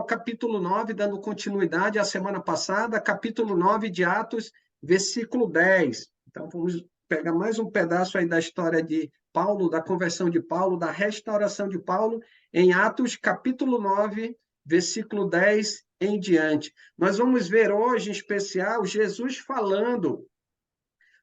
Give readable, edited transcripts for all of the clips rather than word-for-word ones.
capítulo 9, dando continuidade à semana passada, capítulo 9 de Atos, versículo 10. Então, vamos pegar mais um pedaço aí da história de Paulo, da conversão de Paulo, da restauração de Paulo, em Atos, capítulo 9, versículo 10 em diante. Nós vamos ver hoje, em especial, Jesus falando.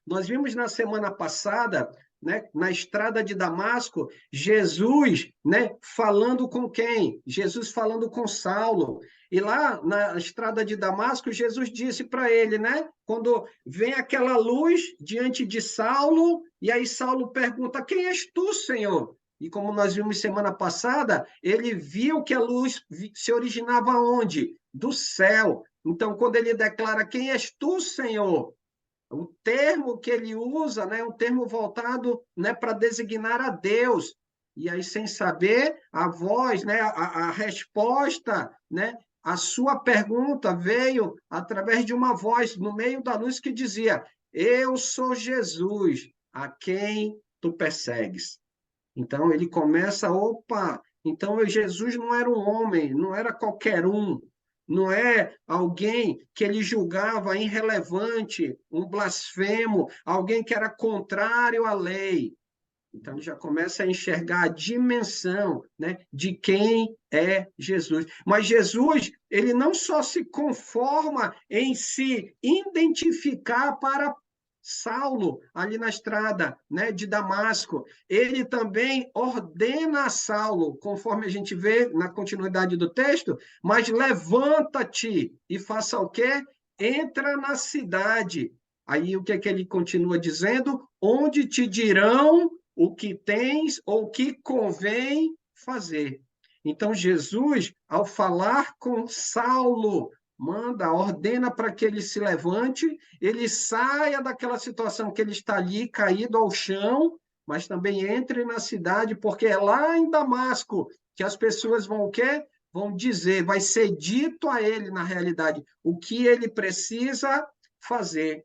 Nós vimos na semana passada, né, na estrada de Damasco, Jesus, né, falando com quem? Jesus falando com Saulo. E lá na estrada de Damasco, Jesus disse para ele, né, quando vem aquela luz diante de Saulo, e aí Saulo pergunta: quem és tu, Senhor? E como nós vimos semana passada, ele viu que a luz se originava onde? Do céu. Então, quando ele declara: quem és tu, Senhor? O termo que ele usa, né, é um termo voltado, né, para designar a Deus. E aí, sem saber, a voz, né, a resposta, né, a sua pergunta veio através de uma voz no meio da luz que dizia: eu sou Jesus, a quem tu persegues. Então ele começa, opa, então Jesus não era um homem, não era qualquer um, não é alguém que ele julgava irrelevante, um blasfemo, alguém que era contrário à lei. Então ele já começa a enxergar a dimensão, né, de quem é Jesus. Mas Jesus, ele não só se conforma em se identificar para Saulo, ali na estrada, né, de Damasco, ele também ordena a Saulo, conforme a gente vê na continuidade do texto, mas levanta-te e faça o quê? Entra na cidade. Aí o que é que ele continua dizendo? Onde te dirão o que tens ou o que convém fazer. Então, Jesus, ao falar com Saulo, manda, ordena para que ele se levante, ele saia daquela situação que ele está ali caído ao chão, mas também entre na cidade, porque é lá em Damasco que as pessoas vão o quê? Vão dizer, vai ser dito a ele, na realidade, o que ele precisa fazer.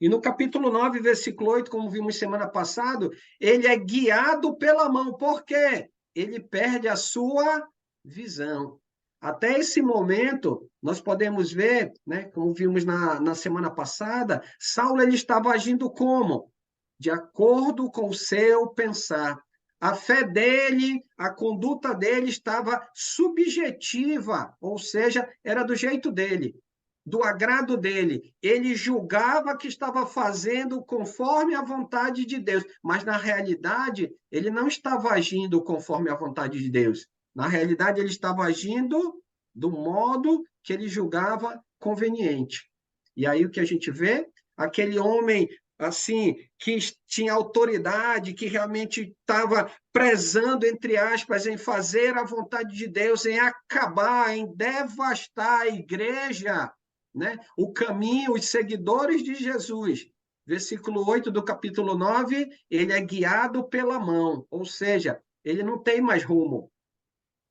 E no capítulo 9, versículo 8, como vimos semana passada, ele é guiado pela mão. Por quê? Ele perde a sua visão. Até esse momento, nós podemos ver, né, como vimos na semana passada, Saulo ele estava agindo como? De acordo com o seu pensar. A fé dele, a conduta dele estava subjetiva, ou seja, era do jeito dele, do agrado dele. Ele julgava que estava fazendo conforme a vontade de Deus, mas na realidade ele não estava agindo conforme a vontade de Deus. Na realidade ele estava agindo do modo que ele julgava conveniente. E aí o que a gente vê? Aquele homem assim que tinha autoridade, que realmente estava prezando, entre aspas, em fazer a vontade de Deus, em acabar, em devastar a igreja, né? O caminho, os seguidores de Jesus. Versículo 8 do capítulo 9, ele é guiado pela mão, ou seja, ele não tem mais rumo.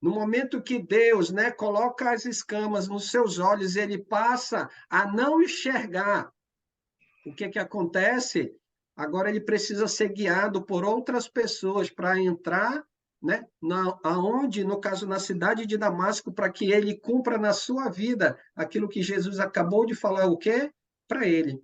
No momento que Deus, né, coloca as escamas nos seus olhos, ele passa a não enxergar. O que que acontece? Agora ele precisa ser guiado por outras pessoas para entrar, né, aonde, no caso, na cidade de Damasco, para que ele cumpra na sua vida aquilo que Jesus acabou de falar, o quê? Para ele.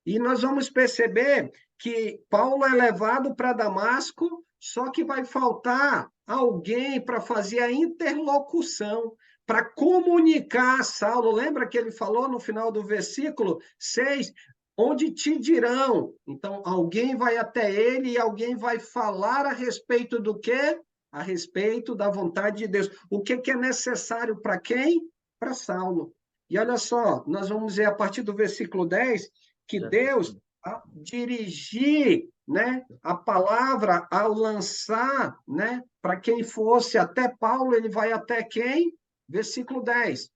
E nós vamos perceber que Paulo é levado para Damasco, só que vai faltar alguém para fazer a interlocução, para comunicar a Saulo. Lembra que ele falou no final do versículo 6? Onde te dirão. Então, alguém vai até ele e alguém vai falar a respeito do quê? A respeito da vontade de Deus. O que é necessário para quem? Para Saulo. E olha só, nós vamos ver a partir do versículo 10 que Deus, ao dirigir, né, a palavra, ao lançar, né, para quem fosse até Paulo, ele vai até quem? Versículo 10.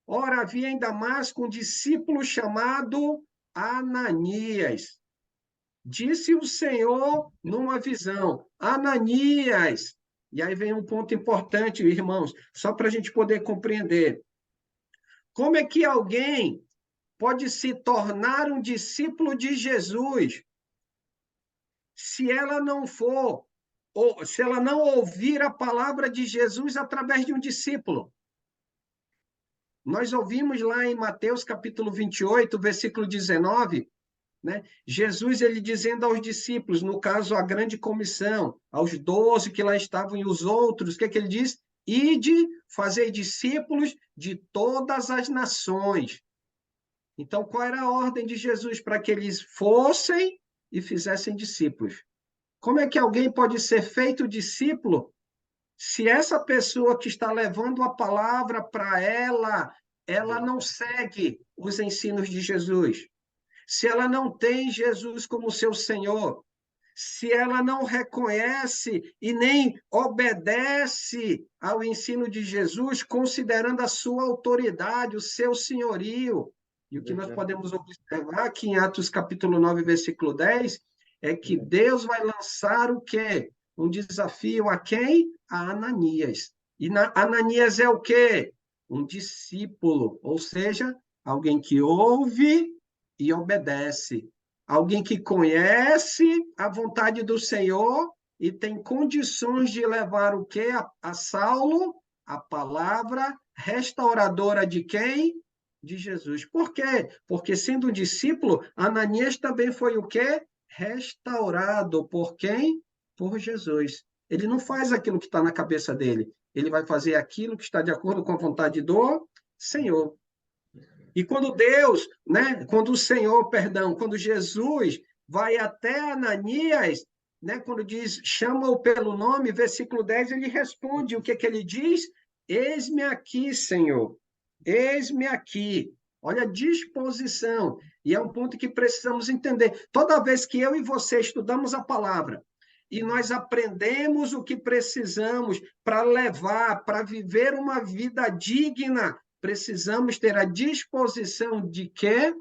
Ora, havia em Damasco um discípulo chamado Ananias. Disse o Senhor numa visão: Ananias. E aí vem um ponto importante, irmãos, só para a gente poder compreender. Como é que alguém pode se tornar um discípulo de Jesus se ela não for, ou se ela não ouvir a palavra de Jesus através de um discípulo? Nós ouvimos lá em Mateus capítulo 28, versículo 19, né? Jesus ele dizendo aos discípulos, no caso a grande comissão, aos 12 que lá estavam e os outros, o que é que ele diz? Ide, fazei discípulos de todas as nações. Então, qual era a ordem de Jesus para que eles fossem e fizessem discípulos? Como é que alguém pode ser feito discípulo se essa pessoa que está levando a palavra para ela, ela não segue os ensinos de Jesus? Se ela não tem Jesus como seu Senhor, se ela não reconhece e nem obedece ao ensino de Jesus, considerando a sua autoridade, o seu senhorio. E o que nós podemos observar aqui em Atos capítulo 9, versículo 10, é que Deus vai lançar o quê? Um desafio a quem? A Ananias. E Ananias é o quê? Um discípulo, ou seja, alguém que ouve e obedece. Alguém que conhece a vontade do Senhor e tem condições de levar o quê? A Saulo, a palavra restauradora de quem? De Jesus. Por quê? Porque sendo um discípulo, Ananias também foi o quê? Restaurado por quem? Por Jesus. Ele não faz aquilo que está na cabeça dele. Ele vai fazer aquilo que está de acordo com a vontade do Senhor. E quando Deus, né, quando o Senhor, perdão, quando Jesus vai até Ananias, né, quando diz, chama-o pelo nome, versículo 10, ele responde, o que que ele diz? Eis-me aqui, Senhor, eis-me aqui. Olha a disposição. E é um ponto que precisamos entender. Toda vez que eu e você estudamos a palavra, e nós aprendemos o que precisamos para levar, para viver uma vida digna, precisamos ter a disposição de quê?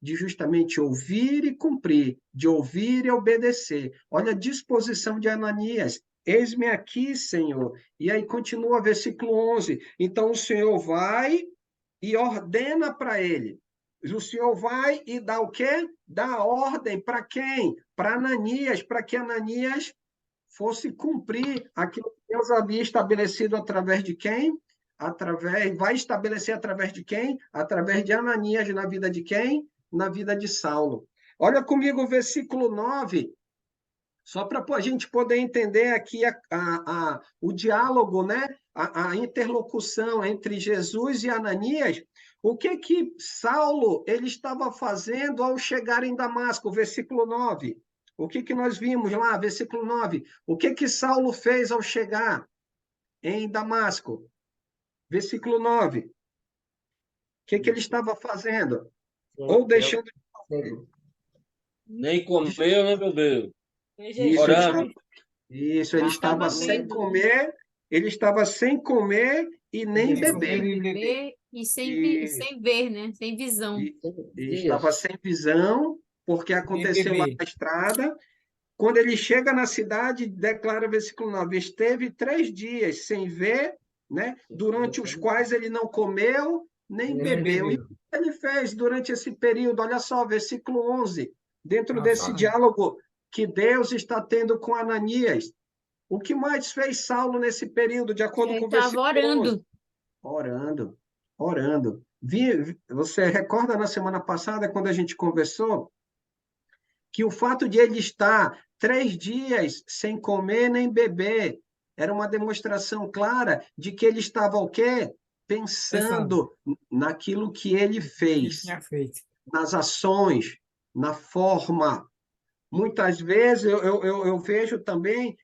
De justamente ouvir e cumprir, de ouvir e obedecer. Olha a disposição de Ananias. Eis-me aqui, Senhor. E aí continua versículo 11. Então o Senhor vai e ordena para ele. O Senhor vai e dá o quê? Dá ordem para quem? Para Ananias, para que Ananias fosse cumprir aquilo que Deus havia estabelecido através de quem? Vai estabelecer através de quem? Através de Ananias na vida de quem? Na vida de Saulo. Olha comigo o versículo 9, só para a gente poder entender aqui o diálogo, né? A interlocução entre Jesus e Ananias. O que Saulo ele estava fazendo ao chegar em Damasco? Versículo 9. O que nós vimos lá? Versículo 9. O que Saulo fez ao chegar em Damasco? Versículo 9. O que ele estava fazendo? Ou deixando de fazer? Nem comeu, nem bebeu. Isso, Orando. ele estava sem comer, ele estava sem comer e nem beber. E sem ver, né? Sem visão. E estava sem visão, porque aconteceu lá na estrada. Quando ele chega na cidade, declara, versículo 9, esteve 3 dias sem ver, né? Durante os quais ele não comeu nem bebeu. E o que ele fez durante esse período? Olha só, versículo 11. Dentro desse diálogo que Deus está tendo com Ananias, o que mais fez Saulo nesse período, de acordo com o versículo 11? Orando. Orando, orando. Você recorda na semana passada, quando a gente conversou, que o fato de ele estar 3 dias sem comer nem beber era uma demonstração clara de que ele estava o quê? Pensando naquilo que ele fez, nas ações, na forma. Muitas vezes eu vejo também,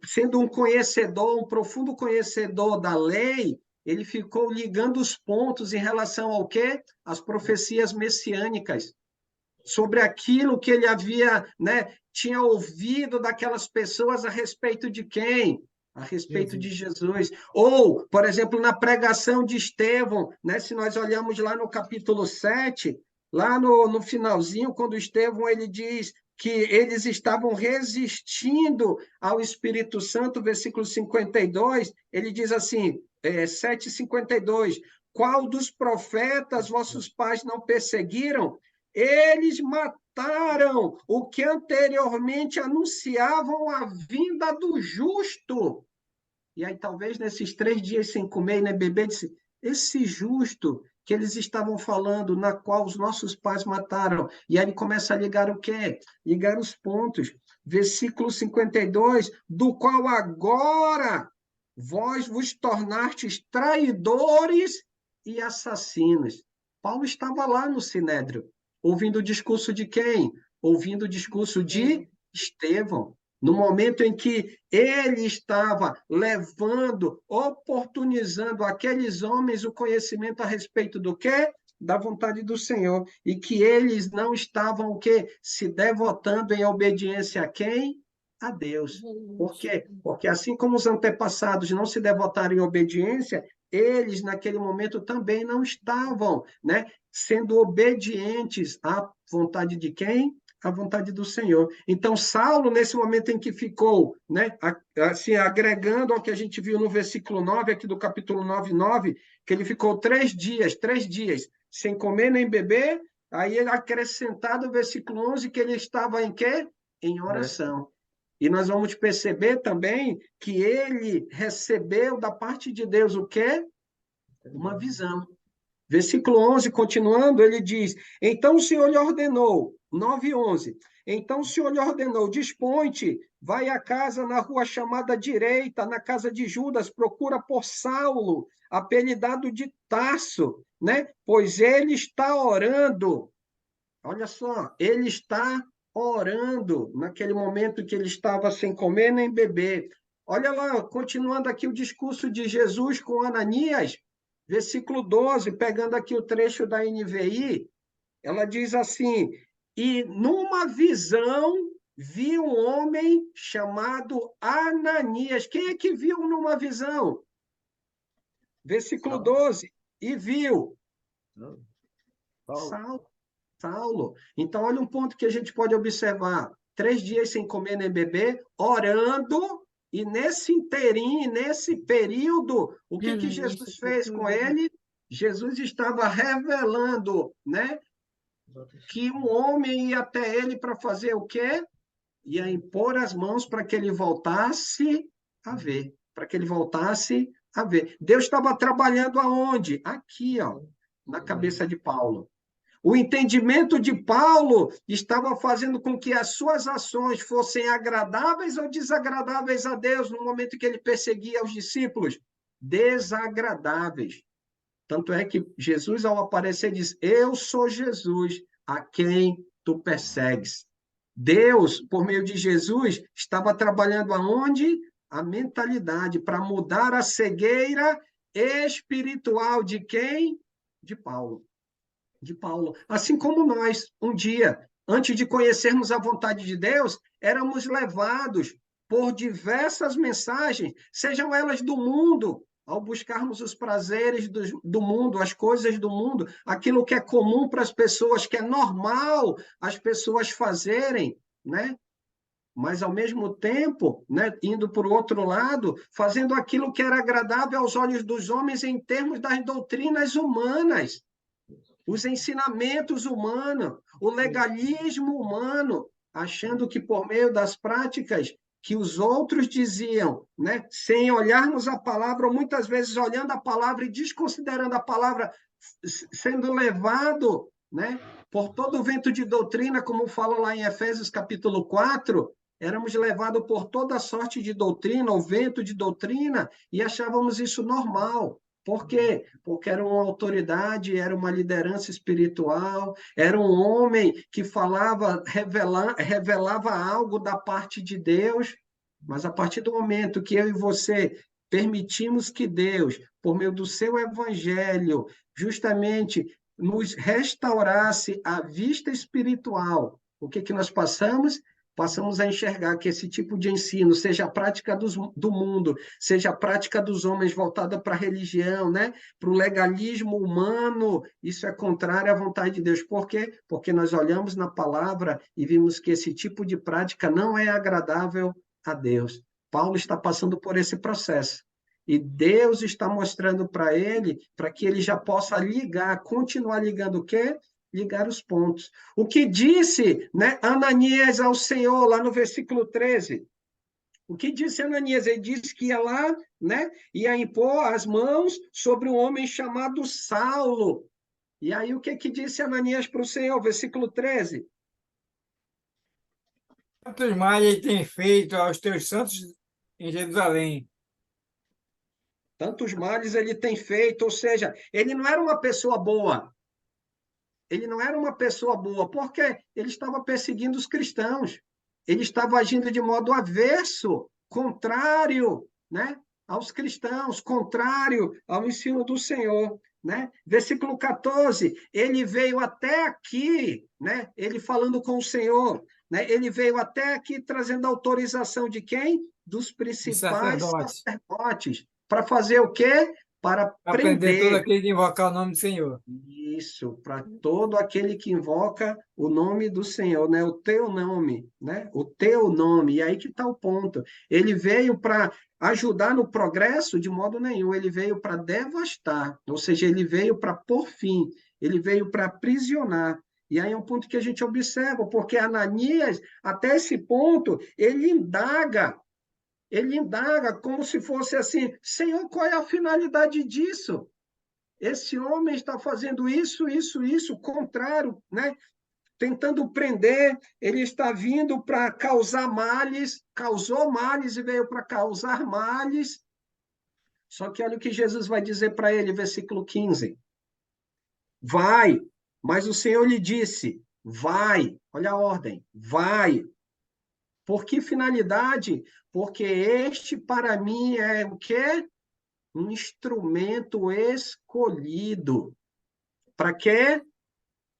sendo um conhecedor, um profundo conhecedor da lei, ele ficou ligando os pontos em relação ao quê? As profecias messiânicas, sobre aquilo que ele havia, né, tinha ouvido daquelas pessoas a respeito de quem? A respeito de Jesus. Ou, por exemplo, na pregação de Estevão, né, se nós olhamos lá no capítulo 7, lá no finalzinho, quando Estevão ele diz que eles estavam resistindo ao Espírito Santo, versículo 52, ele diz assim, 7:52, qual dos profetas vossos pais não perseguiram? Eles mataram o que anteriormente anunciavam a vinda do justo. E aí, talvez, nesses 3 dias sem comer e nem beber, disse, esse justo que eles estavam falando, na qual os nossos pais mataram. E aí ele começa a ligar o quê? Ligar os pontos. Versículo 52, do qual agora vós vos tornastes traidores e assassinos. Paulo estava lá no Sinédrio, ouvindo o discurso de quem? Ouvindo o discurso de Estevão. No momento em que ele estava levando, oportunizando aqueles homens o conhecimento a respeito do quê? Da vontade do Senhor. E que eles não estavam o quê? Se devotando em obediência a quem? A Deus. Por quê? Porque assim como os antepassados não se devotaram em obediência, eles naquele momento também não estavam, né, sendo obedientes à vontade de quem? A vontade do Senhor. Então, Saulo, nesse momento em que ficou, né, assim, agregando ao que a gente viu no versículo 9, aqui do capítulo 9, que ele ficou 3 dias, sem comer nem beber, aí ele acrescentado o versículo 11, que ele estava em quê? Em oração. E nós vamos perceber também que ele recebeu da parte de Deus o quê? Uma visão. Versículo 11, continuando, ele diz: então o Senhor lhe ordenou, 9:11. Então o Senhor lhe ordenou: dispõe-te, vai à casa na rua chamada Direita, na casa de Judas, procura por Saulo, apelidado de Tarso, né? Pois ele está orando. Olha só, ele está orando naquele momento que ele estava sem comer nem beber. Olha lá, continuando aqui o discurso de Jesus com Ananias, versículo 12, pegando aqui o trecho da NVI, ela diz assim: e numa visão vi um homem chamado Ananias. Quem é que viu numa visão? Versículo 12, e viu Saulo. Saulo. Então, olha um ponto que a gente pode observar. 3 dias sem comer nem beber, orando, e nesse inteirinho, nesse período, o que Jesus fez com ele? Jesus estava revelando, né, que um homem ia até ele para fazer o quê? Ia impor as mãos para que ele voltasse a ver. Para que ele voltasse a ver. Deus estava trabalhando aonde? Aqui, ó, na cabeça de Paulo. O entendimento de Paulo estava fazendo com que as suas ações fossem agradáveis ou desagradáveis a Deus no momento que ele perseguia os discípulos? Desagradáveis. Tanto é que Jesus, ao aparecer, diz: eu sou Jesus, a quem tu persegues. Deus, por meio de Jesus, estava trabalhando aonde? A mentalidade, para mudar a cegueira espiritual de quem? De Paulo. De Paulo. Assim como nós, um dia, antes de conhecermos a vontade de Deus, éramos levados por diversas mensagens, sejam elas do mundo, ao buscarmos os prazeres do mundo, as coisas do mundo, aquilo que é comum para as pessoas, que é normal as pessoas fazerem, né? Mas, ao mesmo tempo, né, indo por outro lado, fazendo aquilo que era agradável aos olhos dos homens em termos das doutrinas humanas, os ensinamentos humanos, o legalismo humano, achando que por meio das práticas que os outros diziam, né, sem olharmos a palavra, ou muitas vezes olhando a palavra e desconsiderando a palavra, sendo levado, né, por todo o vento de doutrina, como fala lá em Efésios capítulo 4, éramos levados por toda sorte de doutrina, o vento de doutrina, e achávamos isso normal. Por quê? Porque era uma autoridade, era uma liderança espiritual, era um homem que falava, revelava algo da parte de Deus, mas a partir do momento que eu e você permitimos que Deus, por meio do seu evangelho, justamente nos restaurasse a vista espiritual, o que nós passamos? Passamos a enxergar que esse tipo de ensino, seja a prática do mundo, seja a prática dos homens voltada para a religião, né? Para o legalismo humano, isso é contrário à vontade de Deus. Por quê? Porque nós olhamos na palavra e vimos que esse tipo de prática não é agradável a Deus. Paulo está passando por esse processo. E Deus está mostrando para ele, para que ele já possa ligar, continuar ligando o quê? Ligar os pontos. O que disse, né, Ananias ao Senhor, lá no versículo 13? O que disse Ananias? Ele disse que ia lá né, ia impor as mãos sobre um homem chamado Saulo. E aí o que disse Ananias para o Senhor? Versículo 13. Quantos males ele tem feito aos teus santos em Jerusalém? Tantos males ele tem feito, ou seja, ele não era uma pessoa boa. Ele não era uma pessoa boa, porque ele estava perseguindo os cristãos. Ele estava agindo de modo avesso, contrário, né, aos cristãos, contrário ao ensino do Senhor, né? Versículo 14, ele veio até aqui, né? Ele falando com o Senhor, né? Ele veio até aqui trazendo autorização de quem? Dos Os principais sacerdotes. sacerdotes. Para fazer o quê? Para Aprender todo prender. aquele que invocar o nome do Senhor. Isso, para todo aquele que invoca o nome do Senhor, né? O teu nome, né? O teu nome. E aí que está o ponto. Ele veio para ajudar no progresso de modo nenhum, ele veio para devastar, ou seja, ele veio para pôr fim, ele veio para aprisionar. E aí é um ponto que a gente observa, porque Ananias, até esse ponto, ele indaga como se fosse assim, Senhor, qual é a finalidade disso? Esse homem está fazendo isso, contrário, né? Tentando prender, ele está vindo para causar males, causou males e veio para causar males. Só que olha o que Jesus vai dizer para ele, versículo 15. Vai, mas o Senhor lhe disse, vai, olha a ordem, vai. Por que finalidade? Porque este para mim é o quê? Um instrumento escolhido. Para quê?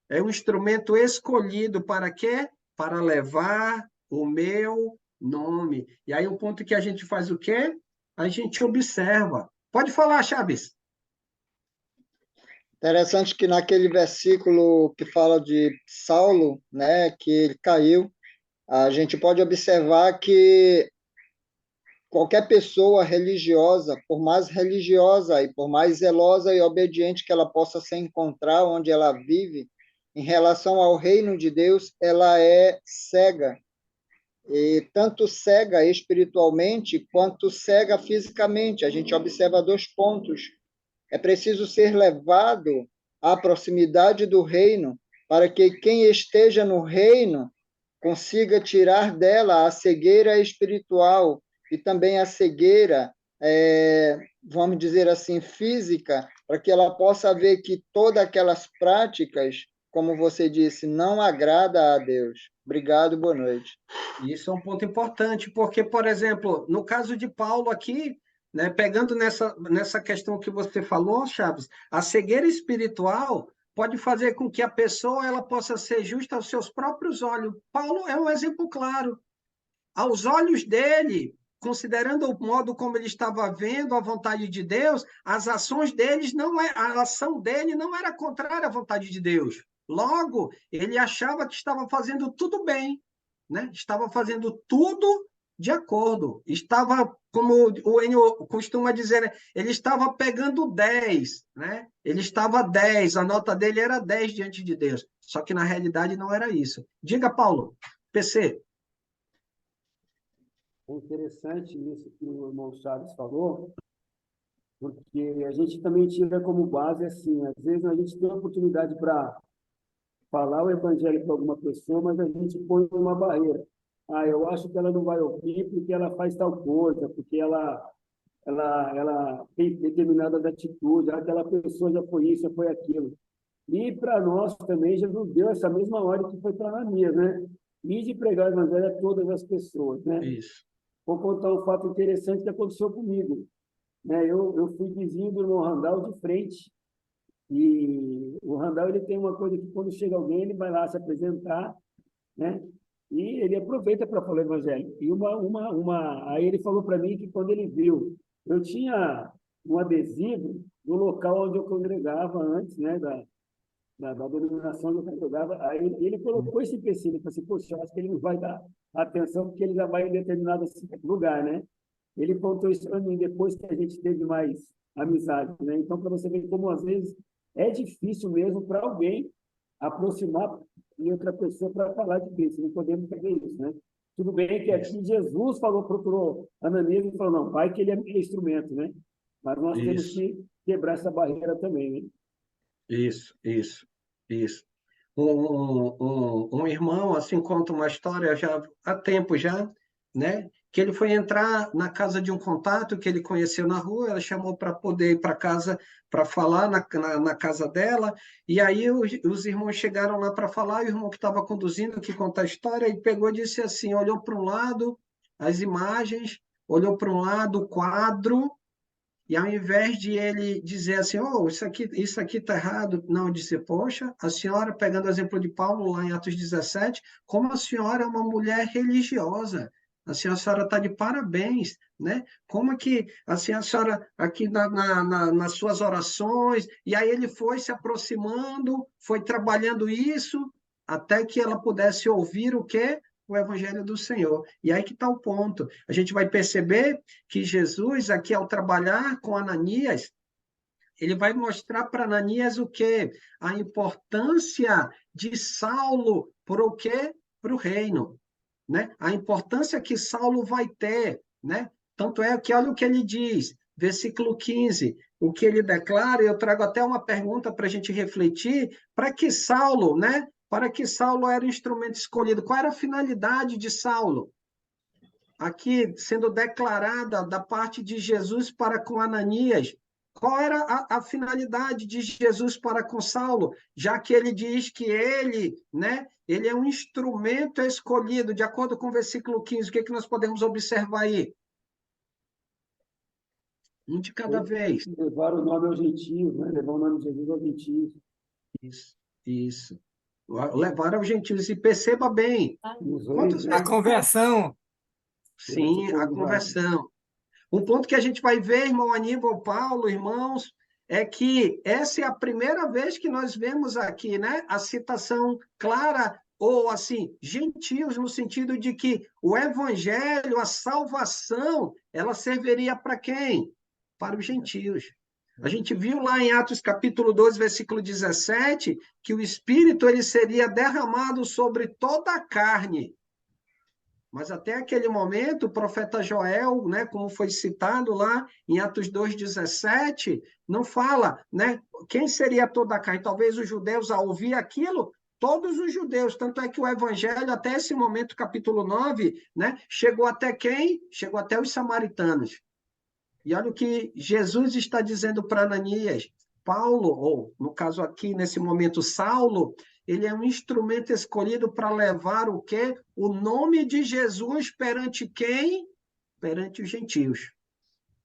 É um instrumento escolhido para quê? Para levar o meu nome. E aí o ponto que a gente faz o quê? A gente observa. Pode falar, Chaves. Interessante que naquele versículo que fala de Saulo, né, que ele caiu, a gente pode observar que qualquer pessoa religiosa, por mais religiosa e por mais zelosa e obediente que ela possa se encontrar onde ela vive, em relação ao reino de Deus, ela é cega. E tanto cega espiritualmente quanto cega fisicamente. A gente observa dois pontos. É preciso ser levado à proximidade do reino para que quem esteja no reino consiga tirar dela a cegueira espiritual e também a cegueira, vamos dizer assim, física, para que ela possa ver que todas aquelas práticas, como você disse, não agrada a Deus. Obrigado, boa noite. Isso é um ponto importante, porque, por exemplo, no caso de Paulo aqui, né, pegando nessa questão que você falou, Chaves, a cegueira espiritual pode fazer com que a pessoa ela possa ser justa aos seus próprios olhos. Paulo é um exemplo claro. Aos olhos dele, considerando o modo como ele estava vendo a vontade de Deus, as ações deles não é, a ação dele não era contrária à vontade de Deus. Logo, ele achava que estava fazendo tudo bem, né? Estava fazendo tudo de acordo. Estava, como o Enio costuma dizer, né? Ele estava pegando 10, né? Ele estava 10, a nota dele era 10 diante de Deus. Só que na realidade não era isso. Diga, Paulo, PC. É interessante isso que o irmão Chaves falou, porque a gente também tira como base assim, às vezes a gente tem a oportunidade para falar o evangelho para alguma pessoa, mas a gente põe uma barreira. Ah, eu acho que ela não vai ouvir porque ela faz tal coisa, porque ela tem determinadas atitudes, aquela pessoa já foi isso, já foi aquilo. E para nós também, Jesus deu essa mesma ordem que foi para Ananias, né? E de pregar o evangelho a todas as pessoas, né? Isso. Vou contar um fato interessante que aconteceu comigo. Né? Eu fui vizinho do irmão Randall de frente, e o Randall ele tem uma coisa que quando chega alguém, ele vai lá se apresentar, né? E ele aproveita para falar o evangelho. E aí ele falou para mim que quando ele viu, eu tinha um adesivo no local onde eu congregava antes, né, da denominação onde eu congregava. Aí ele colocou esse empecilho, ele falou assim, poxa, eu acho que ele não vai dar atenção porque ele já vai em determinado lugar, né? Ele contou isso para mim depois que a gente teve mais amizade, né? Então, para você ver como às vezes é difícil mesmo para alguém aproximar de outra pessoa para falar de Cristo. Não podemos fazer isso, né? Tudo bem que aqui Jesus procurou Ananias e falou, não, vai que ele é instrumento, né? Mas nós temos Isso, que quebrar essa barreira também, né? isso. Um irmão assim conta uma história já há tempo já, né? Que ele foi entrar na casa de um contato que ele conheceu na rua, ela chamou para poder ir para casa para falar na casa dela, e aí os irmãos chegaram lá para falar, e o irmão que estava conduzindo, que conta a história, ele pegou e disse assim, olhou para um lado as imagens, olhou para um lado o quadro, e ao invés de ele dizer assim, oh, isso aqui está errado, não, disse, poxa, a senhora, pegando o exemplo de Paulo lá em Atos 17, como a senhora é uma mulher religiosa, assim, a senhora está de parabéns, né? Como é que assim, a senhora, aqui nas suas orações, e aí ele foi se aproximando, foi trabalhando isso, até que ela pudesse ouvir o quê? O Evangelho do Senhor. E aí que está o ponto. A gente vai perceber que Jesus, aqui ao trabalhar com Ananias, ele vai mostrar para Ananias o quê? A importância de Saulo para o quê? Para o reino, né? A importância que Saulo vai ter, né? Tanto é que olha o que ele diz, versículo 15, o que ele declara, eu trago até uma pergunta para a gente refletir, para que Saulo, né? Para que Saulo era o instrumento escolhido? Qual era a finalidade de Saulo? Aqui sendo declarada da parte de Jesus para com Ananias. Qual era a finalidade de Jesus para com Saulo? Já que ele diz que ele, né, ele é um instrumento escolhido, de acordo com o versículo 15, o que nós podemos observar aí? Um de cada vez. Levar o nome aos gentios, né? Levar o nome de Jesus aos gentios. Isso. Levar aos gentios. E perceba bem, Os quantos reis, né? A conversão. sim, a conversão. Um ponto que a gente vai ver, irmão Aníbal, Paulo, irmãos, é que essa é a primeira vez que nós vemos aqui, né, a citação clara, ou assim, gentios, no sentido de que o evangelho, a salvação, ela serviria para quem? Para os gentios. A gente viu lá em Atos capítulo 12, versículo 17, que o Espírito ele seria derramado sobre toda a carne. Mas até aquele momento, o profeta Joel, né, como foi citado lá em Atos 2,17, não fala, né, quem seria toda a carne. Talvez os judeus, ao ouvir aquilo, todos os judeus, tanto é que o evangelho, até esse momento, capítulo 9, né, chegou até quem? Chegou até os samaritanos. E olha o que Jesus está dizendo para Ananias. Paulo, ou no caso aqui, nesse momento, Saulo, ele é um instrumento escolhido para levar o quê? O nome de Jesus perante quem? Perante os gentios.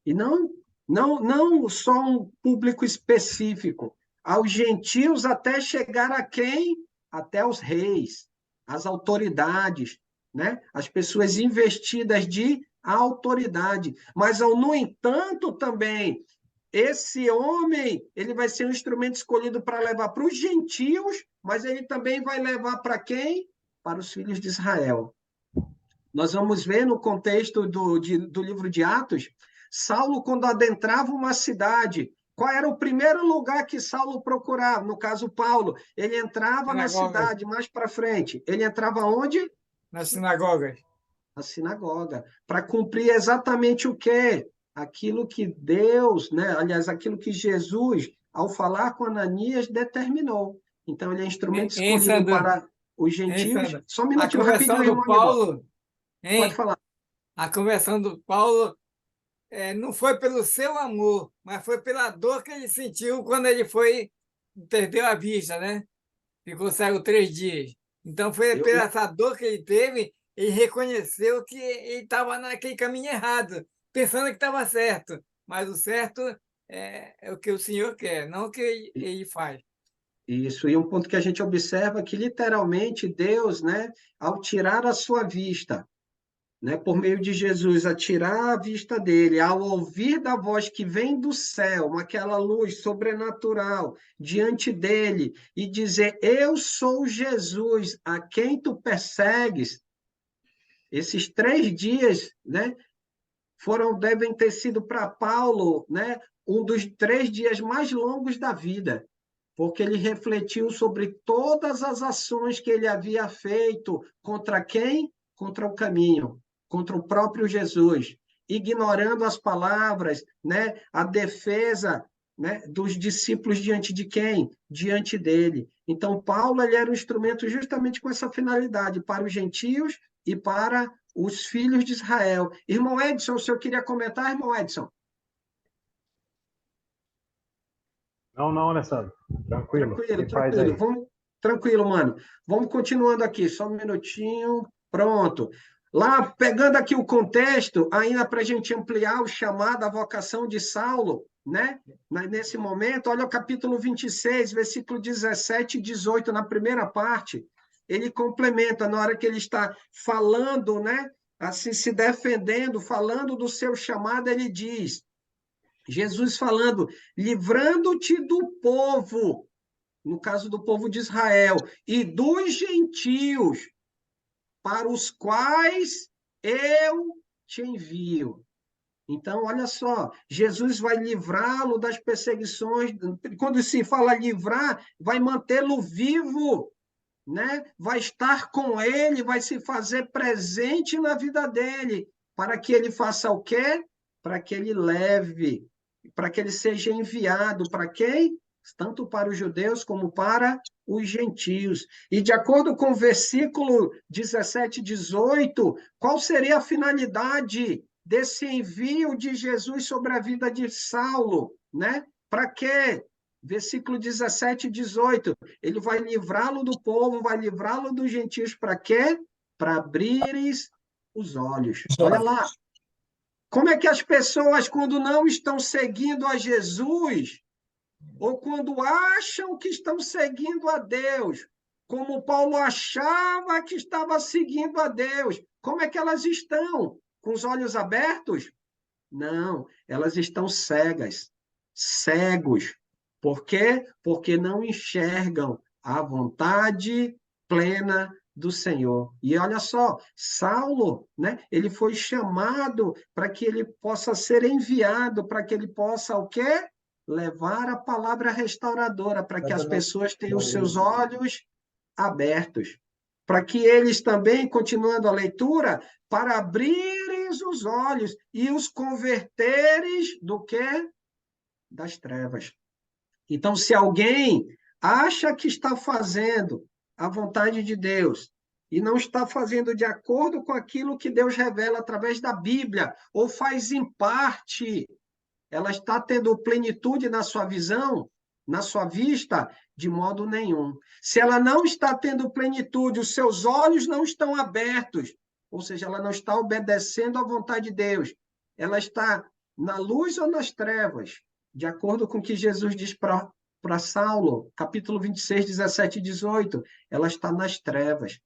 E não só um público específico. Aos gentios até chegar a quem? Até os reis, as autoridades, né? As pessoas investidas de autoridade. Mas, no entanto, também, esse homem, ele vai ser um instrumento escolhido para levar para os gentios, mas ele também vai levar para quem? Para os filhos de Israel. Nós vamos ver no contexto do livro de Atos, Saulo, quando adentrava uma cidade, qual era o primeiro lugar que Saulo procurava? No caso, Paulo, ele entrava na cidade, mais para frente. Ele entrava onde? Nas sinagogas. A sinagoga, para cumprir exatamente o quê? Aquilo que Deus, né? Aliás, aquilo que Jesus, ao falar com Ananias, determinou. Então, ele é instrumento escolhido para os gentios. Só um minutinho, rapidinho, irmão Paulo, pode falar. A conversão do Paulo não foi pelo seu amor, mas foi pela dor que ele sentiu quando ele perdeu a vista, né? Ficou cego 3 dias. Então, foi pela essa dor que ele teve, ele reconheceu que ele estava naquele caminho errado, pensando que estava certo. Mas o certo é o que o Senhor quer, não o que ele faz. Isso, e um ponto que a gente observa é que, literalmente, Deus, né, ao tirar a sua vista, né, por meio de Jesus, a tirar a vista dele, ao ouvir da voz que vem do céu, aquela luz sobrenatural diante dele, e dizer, eu sou Jesus, a quem tu persegues, esses 3 dias, né, devem ter sido para Paulo, né, um dos 3 dias mais longos da vida, porque ele refletiu sobre todas as ações que ele havia feito contra quem? contra o caminho, contra o próprio Jesus, ignorando as palavras, né, a defesa, né, dos discípulos diante de quem? Diante dele. Então, Paulo ele era um instrumento justamente com essa finalidade, para os gentios e para os filhos de Israel. Irmão Edson, o senhor queria comentar, irmão Edson? Não, Alessandro. Tranquilo. Tranquilo, Que faz aí? tranquilo. Tranquilo, mano. Vamos continuando aqui, só um minutinho. Pronto. Lá, pegando aqui o contexto, ainda para a gente ampliar o chamado, a vocação de Saulo, né? Nesse momento, olha o capítulo 26, versículo 17 e 18, na primeira parte, ele complementa, na hora que ele está falando, né? Assim, se defendendo, falando do seu chamado, ele diz, Jesus falando, livrando-te do povo, no caso do povo de Israel, e dos gentios, para os quais eu te envio. Então, olha só, Jesus vai livrá-lo das perseguições. Quando se fala livrar, vai mantê-lo vivo, né? Vai estar com ele, vai se fazer presente na vida dele, para que ele faça o quê? Para que ele leve, para que ele seja enviado para quem? Tanto para os judeus como para os gentios. E de acordo com o versículo 17 e 18, qual seria a finalidade desse envio de Jesus sobre a vida de Saulo, né? Para quê? Versículo 17 e 18, ele vai livrá-lo do povo, vai livrá-lo dos gentios, para quê? Para abrires os olhos. Olha lá, como é que as pessoas, quando não estão seguindo a Jesus, ou quando acham que estão seguindo a Deus, como Paulo achava que estava seguindo a Deus, como é que elas estão? Com os olhos abertos? Não, elas estão cegas, cegos. Por quê? Porque não enxergam a vontade plena do Senhor. E olha só, Saulo, né, ele foi chamado para que ele possa ser enviado, para que ele possa o quê? Levar a palavra restauradora, para que as pessoas tenham os seus olhos abertos. Para que eles também, continuando a leitura, para abrires os olhos e os converteres do quê? Das trevas. Então, se alguém acha que está fazendo a vontade de Deus e não está fazendo de acordo com aquilo que Deus revela através da Bíblia, ou faz em parte, ela está tendo plenitude na sua visão, na sua vista, de modo nenhum. Se ela não está tendo plenitude, os seus olhos não estão abertos, ou seja, ela não está obedecendo à vontade de Deus, ela está na luz ou nas trevas, de acordo com o que Jesus diz para Saulo, capítulo 26, 17 e 18, ela está nas trevas.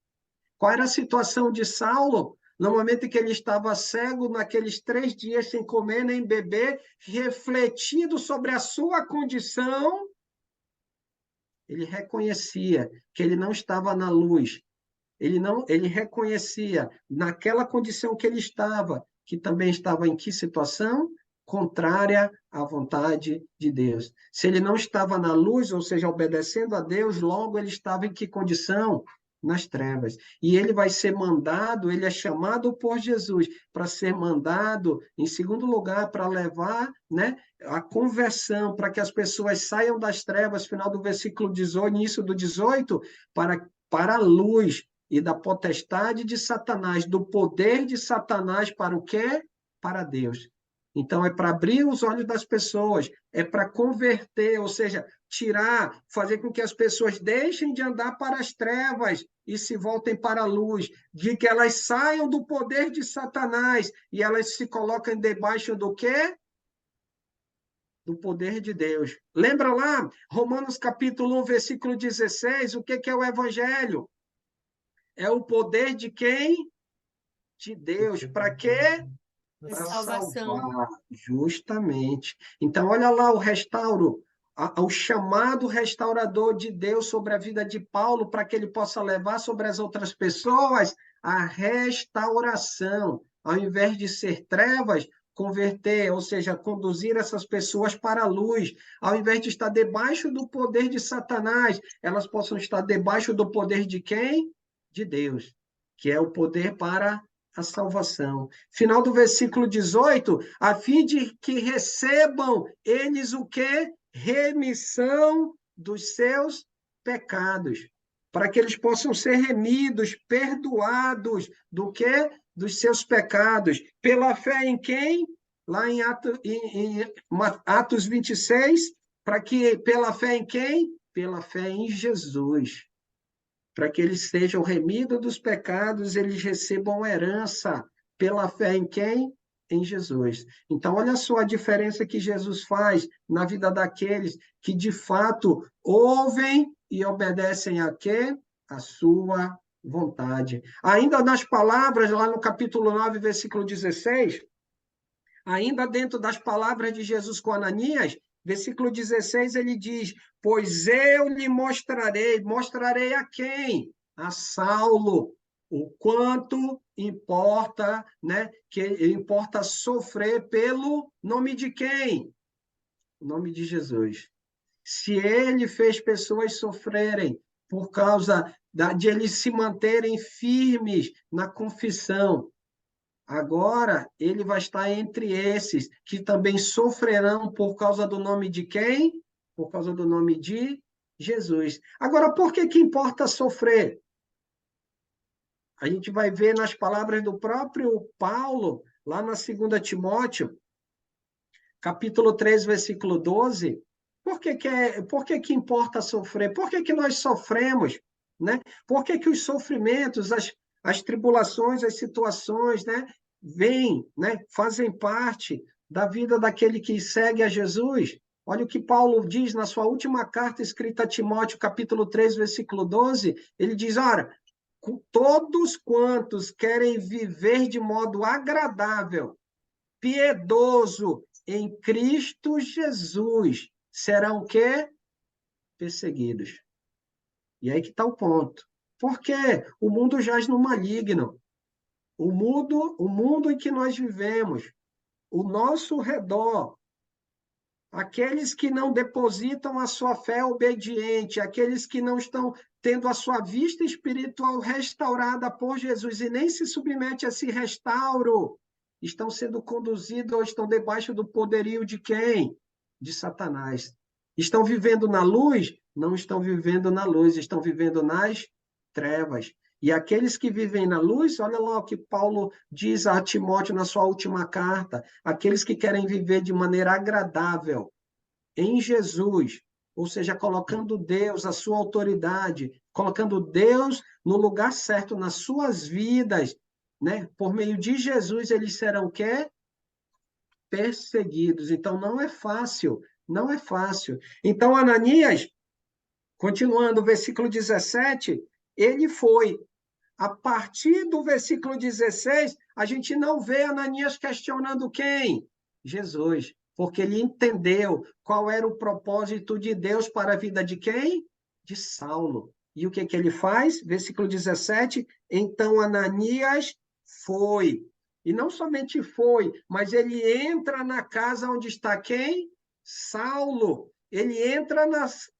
Qual era a situação de Saulo? No momento em que ele estava cego, naqueles 3 dias sem comer nem beber, refletindo sobre a sua condição, ele reconhecia que ele não estava na luz. Ele reconhecia naquela condição que ele estava, que também estava em que situação? Contrária à vontade de Deus. Se ele não estava na luz, ou seja, obedecendo a Deus, logo ele estava em que condição? Nas trevas. E ele vai ser mandado, ele é chamado por Jesus para ser mandado, em segundo lugar, para levar, né, a conversão, para que as pessoas saiam das trevas, final do versículo 18, início do 18, para a luz e da potestade de Satanás, do poder de Satanás para o quê? Para Deus. Então, é para abrir os olhos das pessoas, é para converter, ou seja, tirar, fazer com que as pessoas deixem de andar para as trevas e se voltem para a luz, de que elas saiam do poder de Satanás e elas se colocam debaixo do quê? Do poder de Deus. Lembra lá, Romanos capítulo 1, versículo 16, o que é o evangelho? É o poder de quem? De Deus. Para quê? Para salvação. salvar, justamente. Então, olha lá o restauro, o chamado restaurador de Deus sobre a vida de Paulo, para que ele possa levar sobre as outras pessoas a restauração. Ao invés de ser trevas, converter, ou seja, conduzir essas pessoas para a luz. Ao invés de estar debaixo do poder de Satanás, elas possam estar debaixo do poder de quem? De Deus. que é o poder para a salvação. Final do versículo 18, a fim de que recebam eles o quê? Remissão dos seus pecados, para que eles possam ser remidos, perdoados do quê? Dos seus pecados. Pela fé em quem? Lá em Atos 26, para que, pela fé em quem? Pela fé em Jesus. Para que eles sejam remidos dos pecados, eles recebam herança. Pela fé em quem? Em Jesus. Então, olha só a diferença que Jesus faz na vida daqueles que, de fato, ouvem e obedecem a quê? A sua vontade. Ainda nas palavras, lá no capítulo 9, versículo 16, ainda dentro das palavras de Jesus com Ananias, versículo 16, ele diz: pois eu lhe mostrarei a quem? A Saulo, o quanto importa, né? Que importa sofrer pelo nome de quem? O nome de Jesus. Se ele fez pessoas sofrerem por causa de eles se manterem firmes na confissão, agora ele vai estar entre esses que também sofrerão por causa do nome de quem? Por causa do nome de Jesus. Agora, por que importa sofrer? A gente vai ver nas palavras do próprio Paulo, lá na 2 Timóteo, capítulo 3, versículo 12. Por que importa sofrer? Por que nós sofremos? Né? Por que os sofrimentos, as tribulações, as situações, né, vêm, né, fazem parte da vida daquele que segue a Jesus? Olha o que Paulo diz na sua última carta escrita a Timóteo, capítulo 3, versículo 12. Ele diz, ora, todos quantos querem viver de modo agradável, piedoso em Cristo Jesus, serão o quê? Perseguidos. E aí que está o ponto. Por quê? O mundo jaz no maligno. O mundo em que nós vivemos, o nosso redor, aqueles que não depositam a sua fé obediente, aqueles que não estão tendo a sua vista espiritual restaurada por Jesus e nem se submete a esse restauro, estão sendo conduzidos ou estão debaixo do poderio de quem? De Satanás. Estão vivendo na luz? Não estão vivendo na luz, estão vivendo nas trevas. E aqueles que vivem na luz, olha lá o que Paulo diz a Timóteo na sua última carta, aqueles que querem viver de maneira agradável em Jesus, ou seja, colocando Deus, a sua autoridade, colocando Deus no lugar certo nas suas vidas, né? Por meio de Jesus, eles serão o quê? Perseguidos. Então, não é fácil, não é fácil. Então, Ananias, continuando o versículo 17, ele foi. A partir do versículo 16, a gente não vê Ananias questionando quem? Jesus, porque ele entendeu qual era o propósito de Deus para a vida de quem? De Saulo. E o que ele faz? Versículo 17, então Ananias foi. E não somente foi, mas ele entra na casa onde está quem? Saulo. Ele entra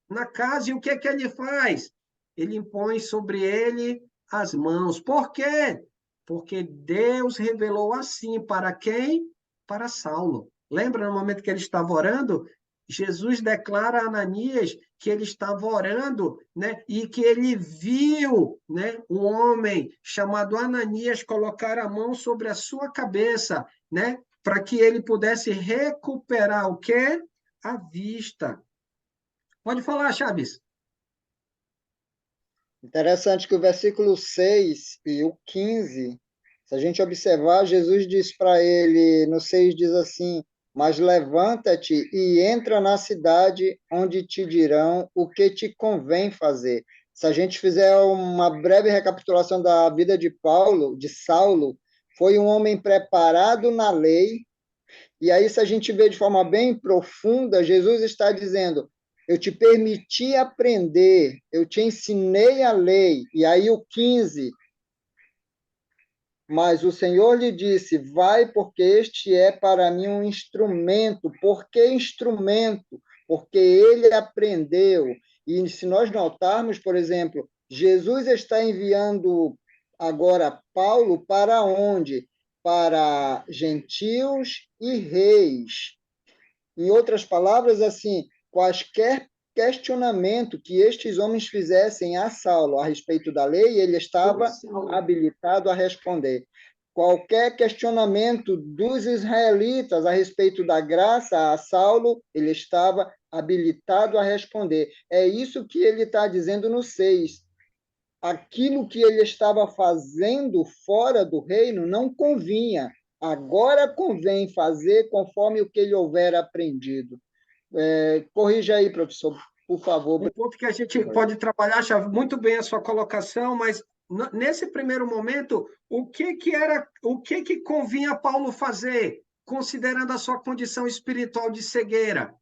na casa e o que ele faz? Ele impõe sobre ele as mãos. Por quê? Porque Deus revelou assim para quem? Para Saulo. Lembra no momento que ele estava orando? Jesus declara a Ananias que ele estava orando, né? E que ele viu, né, um homem chamado Ananias colocar a mão sobre a sua cabeça, né? Para que ele pudesse recuperar o quê? A vista. Pode falar, Chaves. Interessante que o versículo 6 e o 15, se a gente observar, Jesus diz para ele, no 6 diz assim, mas levanta-te e entra na cidade onde te dirão o que te convém fazer. Se a gente fizer uma breve recapitulação da vida de Paulo, de Saulo, foi um homem preparado na lei, e aí se a gente vê de forma bem profunda, Jesus está dizendo, eu te permiti aprender, eu te ensinei a lei. E aí o 15, mas o Senhor lhe disse, vai porque este é para mim um instrumento. Por que instrumento? Porque ele aprendeu. E se nós notarmos, por exemplo, Jesus está enviando Agora, Paulo, para onde? Para gentios e reis. Em outras palavras, assim, quaisquer questionamento que estes homens fizessem a Saulo a respeito da lei, ele estava habilitado a responder. Qualquer questionamento dos israelitas a respeito da graça a Saulo, ele estava habilitado a responder. É isso que ele está dizendo no 6. Aquilo que ele estava fazendo fora do reino não convinha. Agora convém fazer conforme o que ele houver aprendido. Corrija aí, professor, por favor. Um ponto que a gente pode trabalhar, achava muito bem a sua colocação, mas nesse primeiro momento, o que convinha a Paulo fazer, considerando a sua condição espiritual de cegueira?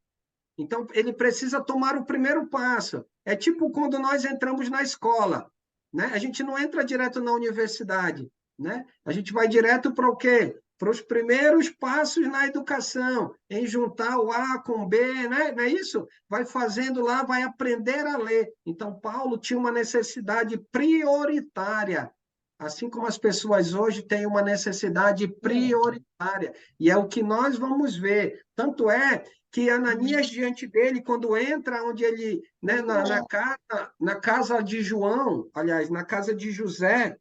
Então, ele precisa tomar o primeiro passo. É tipo quando nós entramos na escola, né? A gente não entra direto na universidade, né? A gente vai direto para o quê? Para os primeiros passos na educação, em juntar o A com B, né? Não é isso? Vai fazendo lá, vai aprender a ler. Então, Paulo tinha uma necessidade prioritária, assim como as pessoas hoje têm uma necessidade prioritária. E é o que nós vamos ver. Tanto é que Ananias diante dele, quando entra onde ele, né, na casa de João, aliás, na casa de José,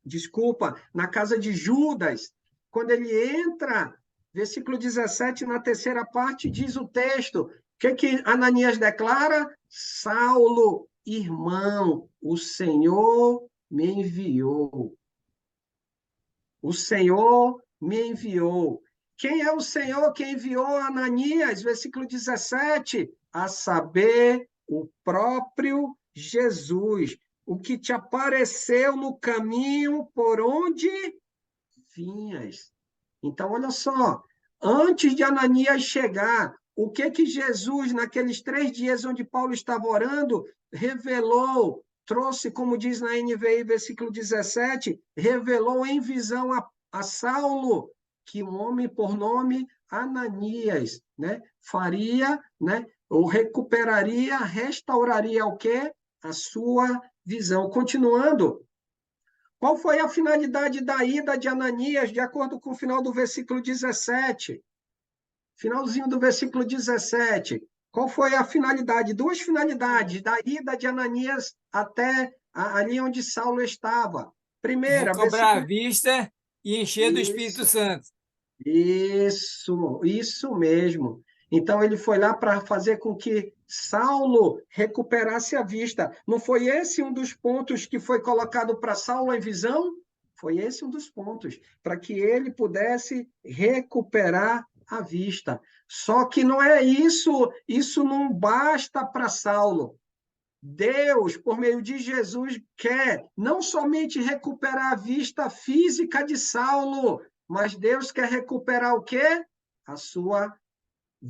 desculpa, na casa de Judas, quando ele entra, versículo 17, na terceira parte, diz o texto, o que Ananias declara? Saulo, irmão, o Senhor me enviou. O Senhor me enviou. Quem é o Senhor que enviou Ananias? Versículo 17. A saber, o próprio Jesus, o que te apareceu no caminho por onde vinhas. Então, olha só, antes de Ananias chegar, o que Jesus, naqueles 3 dias onde Paulo estava orando, revelou, trouxe, como diz na NVI, versículo 17, revelou em visão a Saulo, que um homem por nome Ananias, né, faria, né, ou recuperaria, restauraria o quê? A sua visão. Continuando, qual foi a finalidade da ida de Ananias, de acordo com o final do versículo 17? Finalzinho do versículo 17. Qual foi a finalidade? 2 finalidades da ida de Ananias até ali onde Saulo estava. Primeira, Recobrar a vista e encher do Espírito Isso. Santo. Isso mesmo. Então ele foi lá para fazer com que Saulo recuperasse a vista. Não foi esse um dos pontos que foi colocado para Saulo em visão? Foi esse um dos pontos, para que ele pudesse recuperar a vista. Só que não é isso, isso não basta para Saulo. Deus, por meio de Jesus, quer não somente recuperar a vista física de Saulo, mas Deus quer recuperar o quê? A sua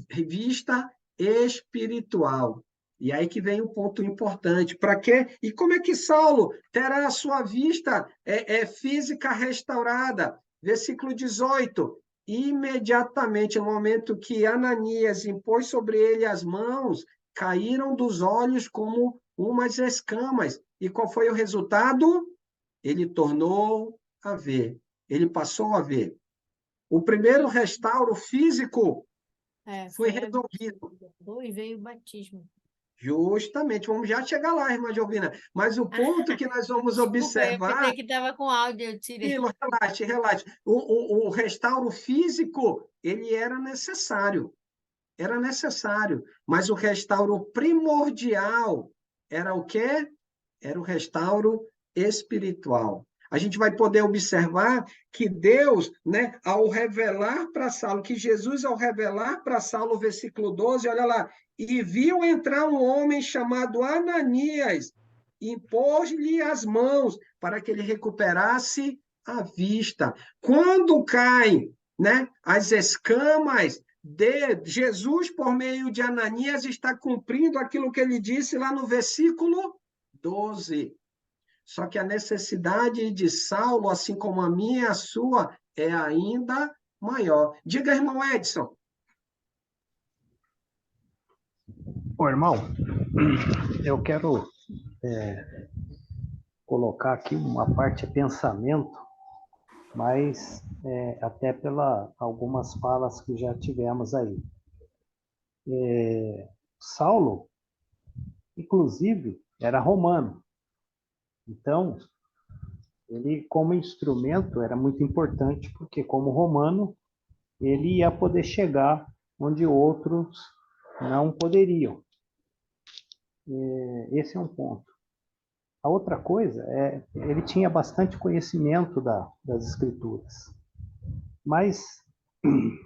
vista espiritual. E aí que vem um ponto importante. Para quê? E como é que Saulo terá a sua vista física restaurada? Versículo 18. Imediatamente, no momento que Ananias impôs sobre ele as mãos, caíram dos olhos como umas escamas. E qual foi o resultado? Ele tornou a ver. Ele passou a ver. O primeiro restauro físico foi resolvido. E veio o batismo. Justamente, vamos já chegar lá, irmã Jovina. Mas o ponto que nós vamos Desculpa, observar. eu pensei que estava com áudio, eu tirei. Relaxe, relaxe. O restauro físico, ele era necessário. Era necessário. Mas o restauro primordial era o quê? Era o restauro espiritual. A gente vai poder observar que Deus, né, ao revelar para Saulo, que Jesus, ao revelar para Saulo, versículo 12, olha lá, e viu entrar um homem chamado Ananias, impôs-lhe as mãos para que ele recuperasse a vista. Quando caem, né, as escamas de Jesus, por meio de Ananias, está cumprindo aquilo que ele disse lá no versículo 12. Só que a necessidade de Saulo, assim como a minha e a sua, é ainda maior. Diga, irmão Edson. Ô, irmão, eu quero colocar aqui uma parte é pensamento, mas até pela algumas falas que já tivemos aí. Saulo, inclusive, era romano. Então, ele, como instrumento, era muito importante, porque, como romano, ele ia poder chegar onde outros não poderiam. Esse é um ponto. A outra coisa ele tinha bastante conhecimento das escrituras. Mas,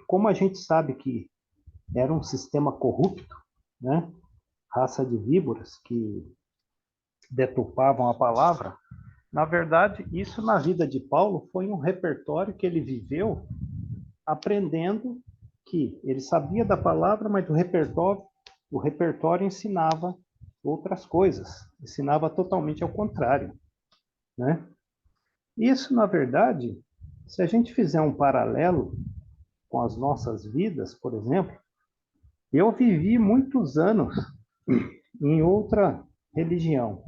como a gente sabe que era um sistema corrupto, né? Raça de víboras que deturpavam a palavra, na verdade, isso na vida de Paulo foi um repertório que ele viveu aprendendo que ele sabia da palavra, mas o repertório ensinava outras coisas, ensinava totalmente ao contrário, né? Isso, na verdade, se a gente fizer um paralelo com as nossas vidas, por exemplo, eu vivi muitos anos em outra religião.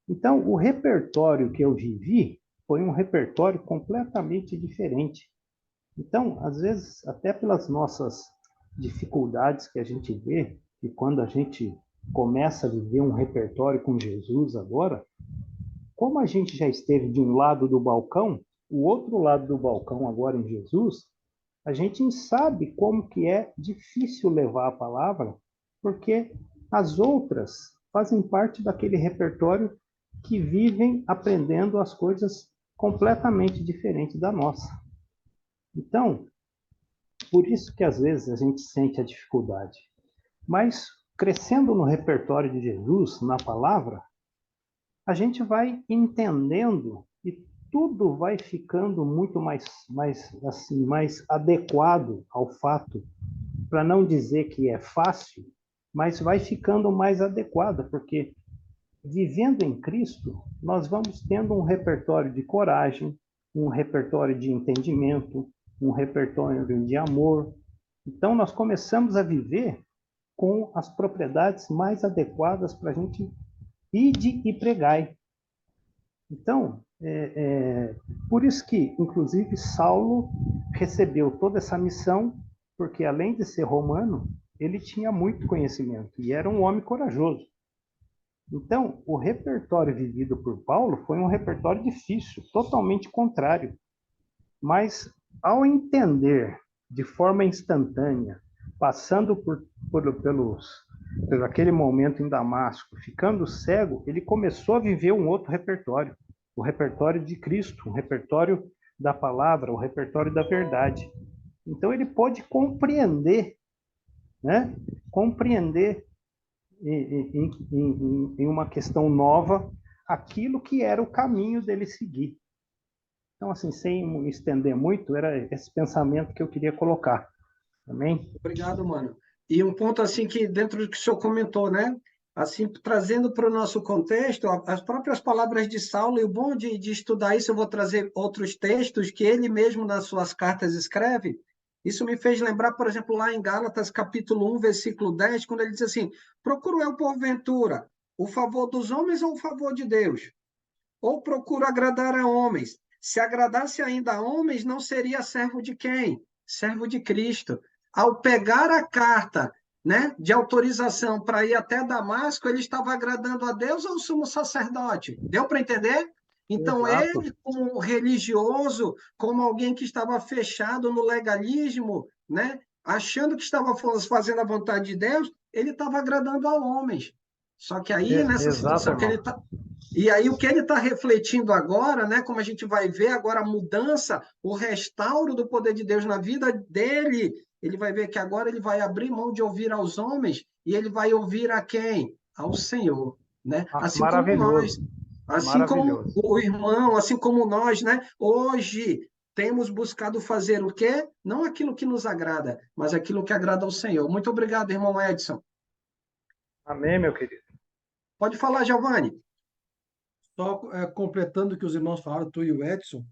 Então, o repertório que eu vivi foi um repertório completamente diferente. Então, às vezes, até pelas nossas dificuldades que a gente vê, e quando a gente começa a viver um repertório com Jesus agora, como a gente já esteve de um lado do balcão, o outro lado do balcão agora em Jesus, a gente sabe como que é difícil levar a palavra, porque as outras fazem parte daquele repertório que vivem aprendendo as coisas completamente diferentes da nossa. Então, por isso que às vezes a gente sente a dificuldade. Mas crescendo no repertório de Jesus, na palavra, a gente vai entendendo e tudo vai ficando muito mais adequado ao fato, para não dizer que é fácil, mas vai ficando mais adequado, porque vivendo em Cristo, nós vamos tendo um repertório de coragem, um repertório de entendimento, um repertório de amor. Então, nós começamos a viver com as propriedades mais adequadas para a gente ide e pregai. Então, por isso que, inclusive, Saulo recebeu toda essa missão, porque além de ser romano, ele tinha muito conhecimento e era um homem corajoso. Então, o repertório vivido por Paulo foi um repertório difícil, totalmente contrário. Mas, ao entender de forma instantânea, passando por aquele momento em Damasco, ficando cego, ele começou a viver um outro repertório, o repertório de Cristo, o repertório da palavra, o repertório da verdade. Então, ele pôde compreender, né? Compreender em uma questão nova aquilo que era o caminho dele seguir. Então, assim, sem me estender muito, era esse pensamento que eu queria colocar. Amém? Obrigado, mano. E um ponto assim que dentro do que o senhor comentou, né? Assim, trazendo para o nosso contexto, as próprias palavras de Saulo, e o bom de estudar isso, eu vou trazer outros textos que ele mesmo nas suas cartas escreve. Isso me fez lembrar, por exemplo, lá em Gálatas, capítulo 1, versículo 10, quando ele diz assim: procuro eu, porventura, o favor dos homens ou o favor de Deus? Ou procuro agradar a homens? Se agradasse ainda a homens, não seria servo de quem? Servo de Cristo. Ao pegar a carta, né, de autorização para ir até Damasco, ele estava agradando a Deus ou ao sumo sacerdote? Deu para entender? Então, Exato. ele, como religioso, como alguém que estava fechado no legalismo, né, achando que estava fazendo a vontade de Deus, ele estava agradando a homens. Só que aí, nessa Exato, situação que ele irmão. está. E aí, o que ele está refletindo agora, né, como a gente vai ver agora a mudança, o restauro do poder de Deus na vida dele, ele vai ver que agora ele vai abrir mão de ouvir aos homens e ele vai ouvir a quem? Ao Senhor, né? Assim como nós, Maravilhoso. assim como Maravilhoso. o irmão, assim como nós, né? Hoje temos buscado fazer o quê? Não aquilo que nos agrada, mas aquilo que agrada ao Senhor. Muito obrigado, irmão Edson. Amém, meu querido. Pode falar, Giovanni. Só completando o que os irmãos falaram, tu e o Edson,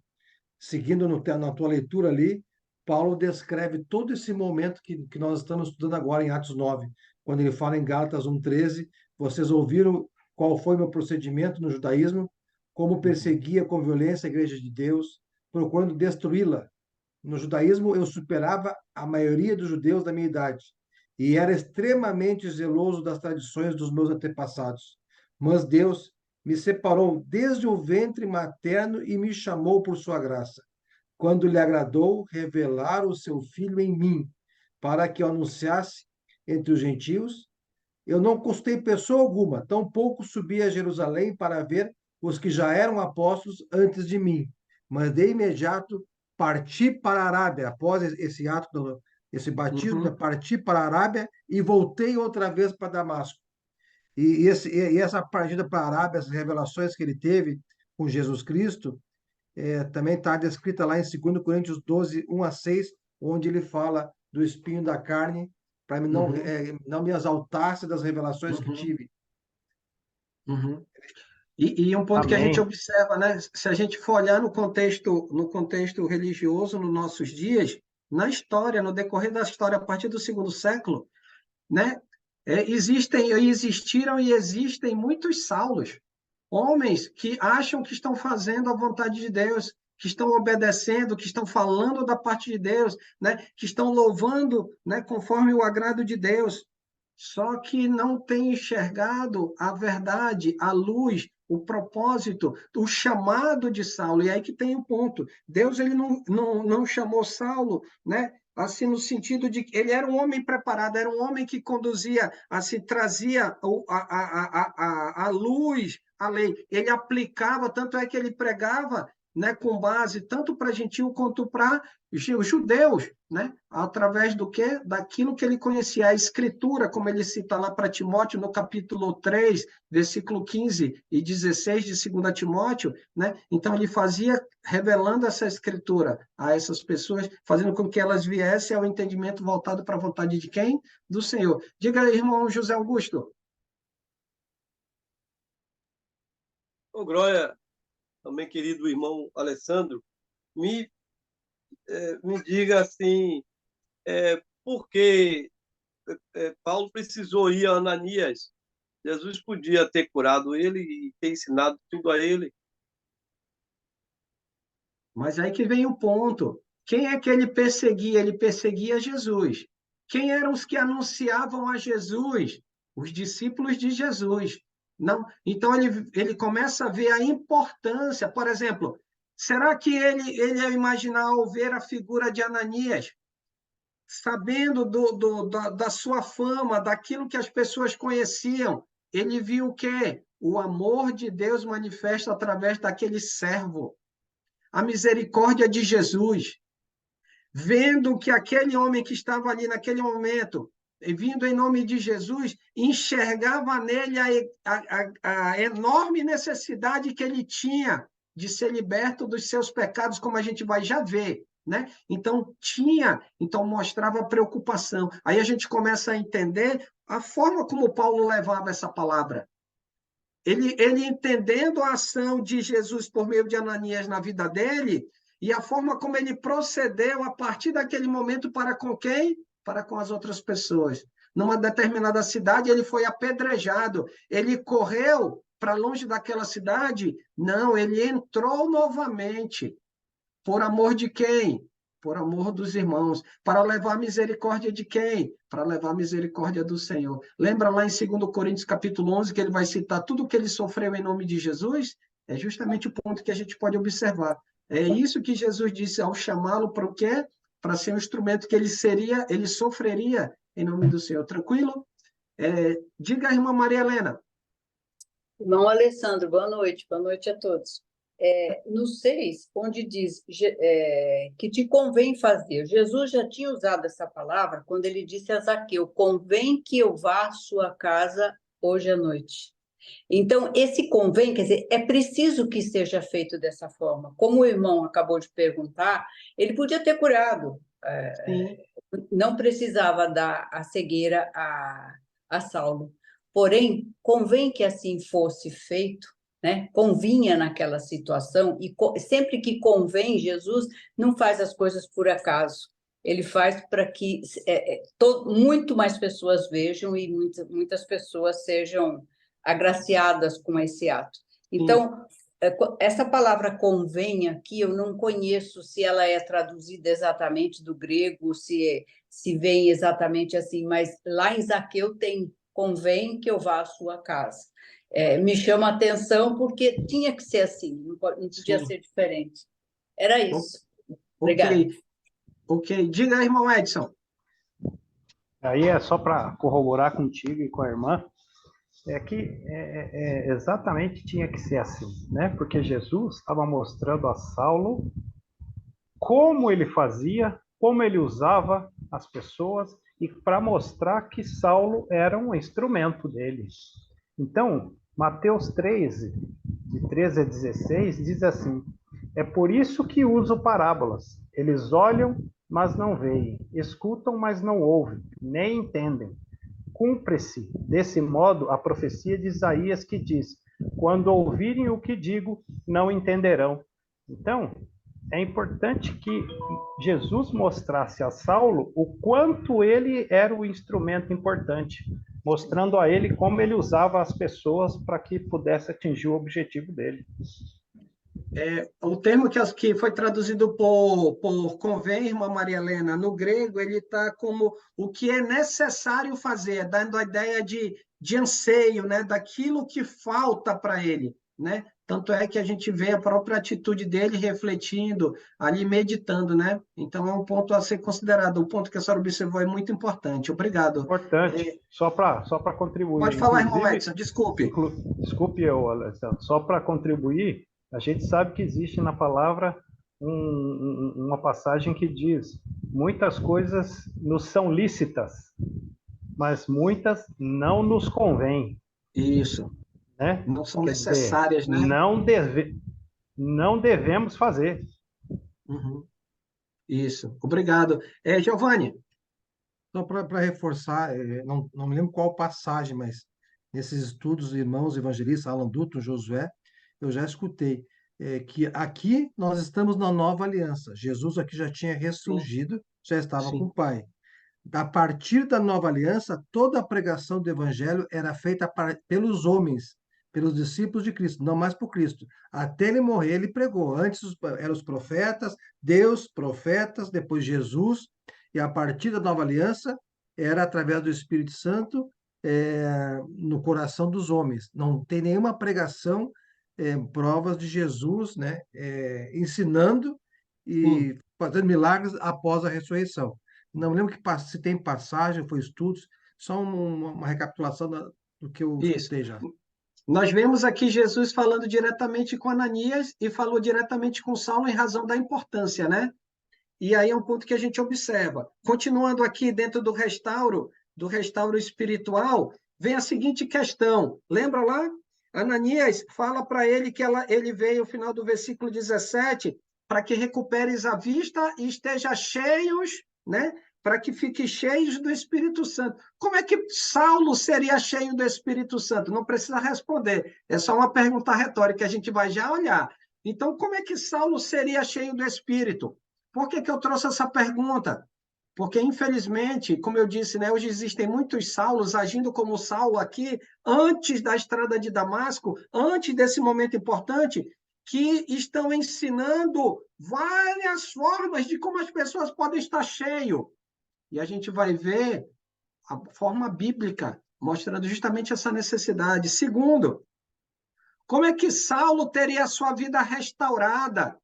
seguindo na tua leitura ali, Paulo descreve todo esse momento que nós estamos estudando agora em Atos 9, quando ele fala em Gálatas 1,13, vocês ouviram qual foi meu procedimento no judaísmo, como perseguia com violência a igreja de Deus, procurando destruí-la. No judaísmo, eu superava a maioria dos judeus da minha idade e era extremamente zeloso das tradições dos meus antepassados. Mas Deus me separou desde o ventre materno e me chamou por sua graça, quando lhe agradou revelar o seu Filho em mim, para que eu anunciasse entre os gentios. Eu não custei pessoa alguma, tampouco subi a Jerusalém para ver os que já eram apóstolos antes de mim, mas de imediato parti para a Arábia, após esse ato, esse batismo, Uhum. parti para a Arábia e voltei outra vez para Damasco. E essa partida para a Arábia, essas revelações que ele teve com Jesus Cristo, também está descrita lá em 2 Coríntios 12, 1-6, onde ele fala do espinho da carne, para Uhum. não me exaltasse das revelações que Uhum. tive. Uhum. E um ponto que a gente Amém. observa, né? Se a gente for olhar no contexto religioso nos nossos dias, na história, no decorrer da história, a partir do 2º século, né? Existiram e existem muitos Saulos, homens que acham que estão fazendo a vontade de Deus, que estão obedecendo, que estão falando da parte de Deus, né? Que estão louvando, né? Conforme o agrado de Deus, só que não tem enxergado a verdade, a luz, o propósito, o chamado de Saulo. E aí que tem o ponto. Deus ele não chamou Saulo, né? Assim, no sentido de que ele era um homem preparado, era um homem que conduzia, assim, trazia a luz, a lei. Ele aplicava, tanto é que ele pregava, né, com base tanto para gentil quanto para os judeus, né? Através do quê? Daquilo que ele conhecia, a escritura, como ele cita lá para Timóteo no capítulo 3, versículo 15 e 16 de 2 Timóteo, né? Então ele fazia revelando essa escritura a essas pessoas, fazendo com que elas viessem ao entendimento voltado para a vontade de quem? Do Senhor. Diga aí, irmão José Augusto. Ô, Glória, também querido irmão Alessandro, me, me diga assim, por que Paulo precisou ir a Ananias? Jesus podia ter curado ele e ter ensinado tudo a ele. Mas aí que vem o ponto. Quem é que ele perseguia? Ele perseguia Jesus. Quem eram os que anunciavam a Jesus? Os discípulos de Jesus. Não. Então ele começa a ver a importância. Por exemplo, será que ele ao imaginar, ao ver a figura de Ananias, sabendo da sua fama, daquilo que as pessoas conheciam, ele viu o quê? O amor de Deus manifesto através daquele servo, a misericórdia de Jesus, vendo que aquele homem que estava ali naquele momento, vindo em nome de Jesus, enxergava nele a enorme necessidade que ele tinha de ser liberto dos seus pecados, como a gente vai já ver, né? Então mostrava preocupação. Aí a gente começa a entender a forma como Paulo levava essa palavra. Ele entendendo a ação de Jesus por meio de Ananias na vida dele e a forma como ele procedeu a partir daquele momento para com quem? Para com as outras pessoas. Numa determinada cidade, ele foi apedrejado. Ele correu para longe daquela cidade? Não, ele entrou novamente. Por amor de quem? Por amor dos irmãos. Para levar a misericórdia de quem? Para levar a misericórdia do Senhor. Lembra lá em 2 Coríntios capítulo 11 que ele vai citar tudo o que ele sofreu em nome de Jesus? É justamente o ponto que a gente pode observar. É isso que Jesus disse ao chamá-lo para o quê? Para ser um instrumento que ele sofreria em nome do Senhor. Tranquilo? Diga a irmã Maria Helena. Irmão Alessandro, boa noite a todos. No 6, onde diz que te convém fazer, Jesus já tinha usado essa palavra quando ele disse a Zaqueu, convém que eu vá à sua casa hoje à noite. Então, esse convém, quer dizer, é preciso que seja feito dessa forma. Como o irmão acabou de perguntar, ele podia ter curado, não precisava dar a cegueira a Saulo. Porém, convém que assim fosse feito, né? Convinha naquela situação, e sempre que convém, Jesus não faz as coisas por acaso. Ele faz para que muito mais pessoas vejam e muitas pessoas sejam agraciadas com esse ato. Então, essa palavra convém aqui, eu não conheço se ela é traduzida exatamente do grego, se vem exatamente assim, mas lá em Zaqueu tem convém que eu vá à sua casa. Me chama a atenção porque tinha que ser assim, não podia Sim. ser diferente. Era isso. Ok, Obrigada. ok. Diga aí, irmão Edson. Aí é só para corroborar contigo e com a irmã, é que exatamente tinha que ser assim, né? Porque Jesus estava mostrando a Saulo como ele fazia, como ele usava as pessoas, e para mostrar que Saulo era um instrumento dele. Então, Mateus 13, de 13 a 16, diz assim: é por isso que uso parábolas. Eles olham, mas não veem, escutam, mas não ouvem, nem entendem. Cumpre-se, desse modo, a profecia de Isaías que diz: quando ouvirem o que digo, não entenderão. Então, é importante que Jesus mostrasse a Saulo o quanto ele era um instrumento importante, mostrando a ele como ele usava as pessoas para que pudesse atingir o objetivo dele. O termo que foi traduzido por convém, irmã Maria Helena, no grego, ele está como o que é necessário fazer, dando a ideia de anseio, né, daquilo que falta para ele, né? Tanto é que a gente vê a própria atitude dele refletindo, ali meditando, né? Então é um ponto a ser considerado. O ponto que a senhora observou é muito importante. Obrigado. Importante, só para contribuir. Pode falar, irmão Edson, desculpe. Desculpe eu, Alessandro. Só para contribuir, a gente sabe que existe na palavra uma passagem que diz: muitas coisas nos são lícitas, mas muitas não nos convêm. Isso. Né? Não são Quer necessárias, dizer, né? Não devemos fazer. Uhum. Isso. Obrigado. Giovanni. Só para reforçar, não me lembro qual passagem, mas nesses estudos, irmãos evangelistas, Alan Dutton, Josué, eu já escutei que aqui nós estamos na nova aliança. Jesus aqui já tinha ressurgido, já estava com o Pai. A partir da nova aliança, toda a pregação do evangelho era feita pelos homens, pelos discípulos de Cristo, não mais por Cristo. Até ele morrer, ele pregou. Antes eram os profetas, Deus, profetas, depois Jesus, e a partir da nova aliança era através do Espírito Santo no coração dos homens. Não tem nenhuma pregação, provas de Jesus, né, ensinando e fazendo milagres após a ressurreição. Não me lembro se tem passagem, foi estudos, só uma recapitulação do que eu escutei já. Nós vemos aqui Jesus falando diretamente com Ananias e falou diretamente com Saulo em razão da importância, né? E aí é um ponto que a gente observa. Continuando aqui dentro do restauro espiritual, vem a seguinte questão. Lembra lá? Ananias fala para ele que ele veio, no final do versículo 17, para que recuperes a vista e esteja cheios, né? Para que fiquem cheios do Espírito Santo. Como é que Saulo seria cheio do Espírito Santo? Não precisa responder. É só uma pergunta retórica, a gente vai já olhar. Então, como é que Saulo seria cheio do Espírito? Por que eu trouxe essa pergunta? Porque, infelizmente, como eu disse, né, hoje existem muitos Saulos agindo como Saulo aqui, antes da estrada de Damasco, antes desse momento importante, que estão ensinando várias formas de como as pessoas podem estar cheias. E a gente vai ver a forma bíblica, mostrando justamente essa necessidade. Segundo, como é que Saulo teria a sua vida restaurada?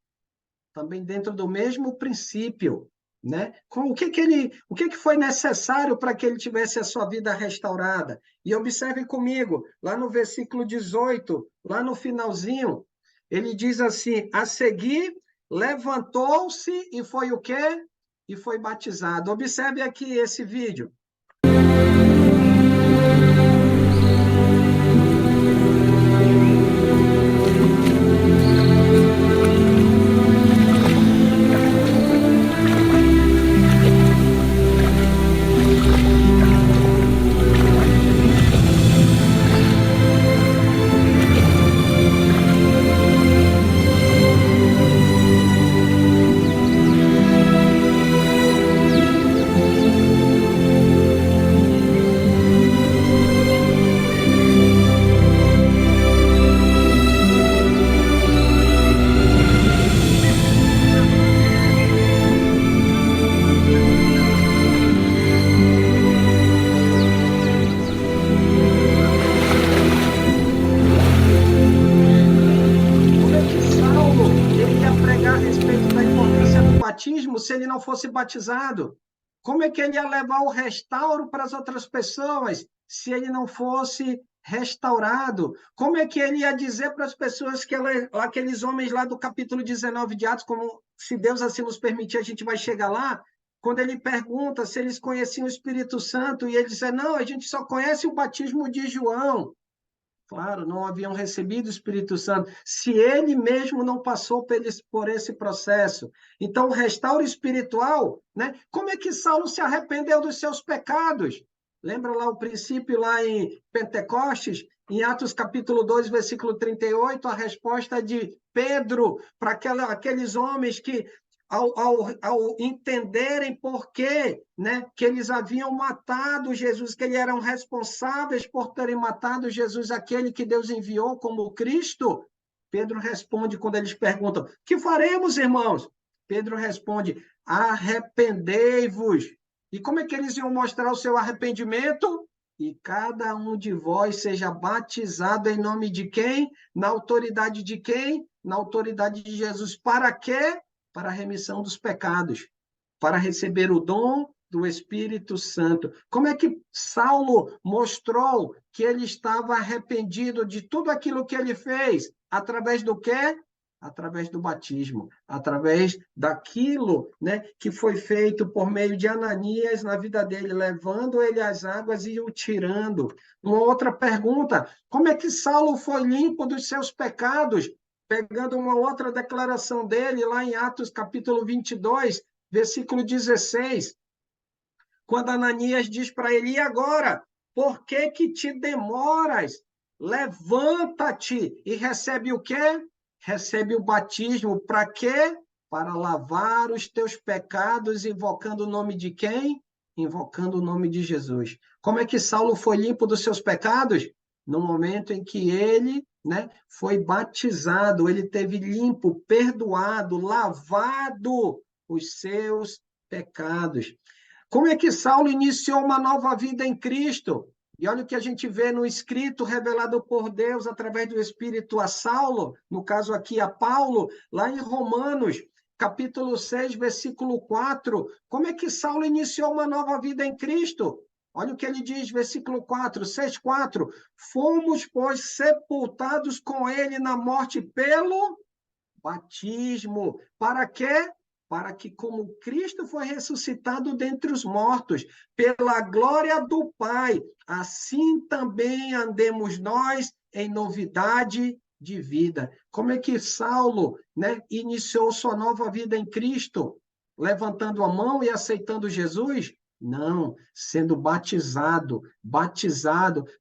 Também dentro do mesmo princípio, né? O que foi necessário para que ele tivesse a sua vida restaurada? E observem comigo, lá no versículo 18, lá no finalzinho, ele diz assim: a seguir, levantou-se e foi o quê? E foi batizado. Observe aqui esse vídeo. batismo se ele não fosse batizado? Como é que ele ia levar o restauro para as outras pessoas se ele não fosse restaurado? Como é que ele ia dizer para as pessoas que aqueles homens lá do capítulo 19 de Atos, como se Deus assim nos permitir, a gente vai chegar lá, quando ele pergunta se eles conheciam o Espírito Santo, e ele diz, não, a gente só conhece o batismo de João. Claro, não haviam recebido o Espírito Santo, se ele mesmo não passou por esse processo. Então, o restauro espiritual, né? Como é que Saulo se arrependeu dos seus pecados? Lembra lá o princípio lá em Pentecostes, em Atos capítulo 2, versículo 38, a resposta de Pedro para aqueles homens que, ao entenderem por quê, né, que eles haviam matado Jesus, que eles eram responsáveis por terem matado Jesus, aquele que Deus enviou como Cristo, Pedro responde quando eles perguntam, que faremos, irmãos? Pedro responde, arrependei-vos. E como é que eles iam mostrar o seu arrependimento? E cada um de vós seja batizado em nome de quem? Na autoridade de quem? Na autoridade de Jesus. Para quê? Para a remissão dos pecados, para receber o dom do Espírito Santo. Como é que Saulo mostrou que ele estava arrependido de tudo aquilo que ele fez? Através do quê? Através do batismo, através daquilo, né, que foi feito por meio de Ananias na vida dele, levando ele às águas e o tirando. Uma outra pergunta, como é que Saulo foi limpo dos seus pecados? Pegando uma outra declaração dele, lá em Atos capítulo 22, versículo 16, quando Ananias diz para ele, e agora, por que que te demoras? Levanta-te e recebe o quê? Recebe o batismo. Para quê? Para lavar os teus pecados, invocando o nome de quem? Invocando o nome de Jesus. Como é que Saulo foi limpo dos seus pecados? No momento em que ele, né, foi batizado, ele teve limpo, perdoado, lavado os seus pecados. Como é que Saulo iniciou uma nova vida em Cristo? E olha o que a gente vê no escrito revelado por Deus através do Espírito a Saulo, no caso aqui a Paulo, lá em Romanos, capítulo 6, versículo 4. Como é que Saulo iniciou uma nova vida em Cristo? Olha o que ele diz, versículo 4, 6, 4. Fomos, pois, sepultados com ele na morte pelo batismo. Para quê? Para que, como Cristo foi ressuscitado dentre os mortos, pela glória do Pai, assim também andemos nós em novidade de vida. Como é que Saulo, né, iniciou sua nova vida em Cristo? Levantando a mão e aceitando Jesus? Não, sendo batizado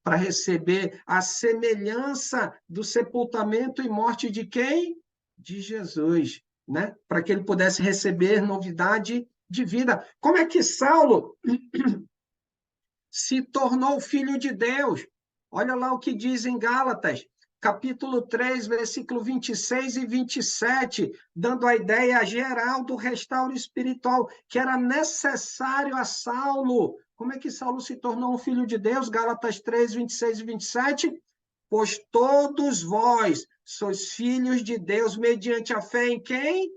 para receber a semelhança do sepultamento e morte de quem? De Jesus, né? Para que ele pudesse receber novidade de vida. Como é que Saulo se tornou filho de Deus? Olha lá o que diz em Gálatas, capítulo 3, versículo 26 e 27, dando a ideia geral do restauro espiritual, que era necessário a Saulo. Como é que Saulo se tornou um filho de Deus? Gálatas 3, 26 e 27. Pois todos vós sois filhos de Deus mediante a fé em quem?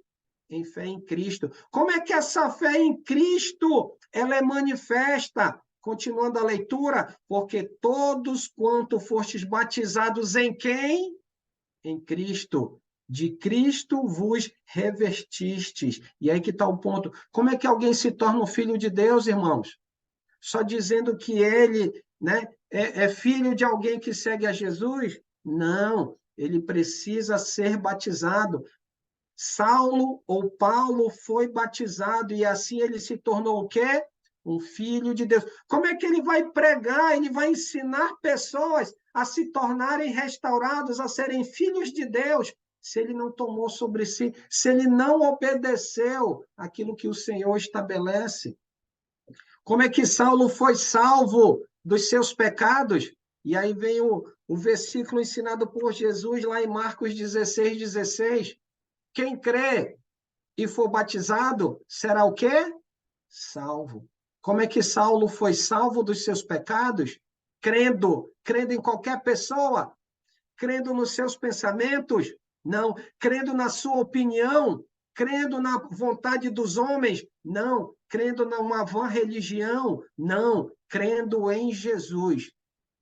Em fé em Cristo. Como é que essa fé em Cristo ela é manifesta? Continuando a leitura, porque todos quanto fostes batizados em quem? Em Cristo. De Cristo vos revestistes. E aí que está o ponto. Como é que alguém se torna um filho de Deus, irmãos? Só dizendo que ele, né, é filho de alguém que segue a Jesus? Não, ele precisa ser batizado. Saulo ou Paulo foi batizado e assim ele se tornou o quê? Um filho de Deus. Como é que ele vai pregar? Ele vai ensinar pessoas a se tornarem restaurados, a serem filhos de Deus, se ele não tomou sobre si, se ele não obedeceu aquilo que o Senhor estabelece. Como é que Saulo foi salvo dos seus pecados? E aí vem o versículo ensinado por Jesus lá em Marcos 16, 16. Quem crê e for batizado será o quê? Salvo. Como é que Saulo foi salvo dos seus pecados? Crendo em qualquer pessoa, crendo nos seus pensamentos, não, crendo na sua opinião, crendo na vontade dos homens, não, crendo numa vã religião, não, crendo em Jesus.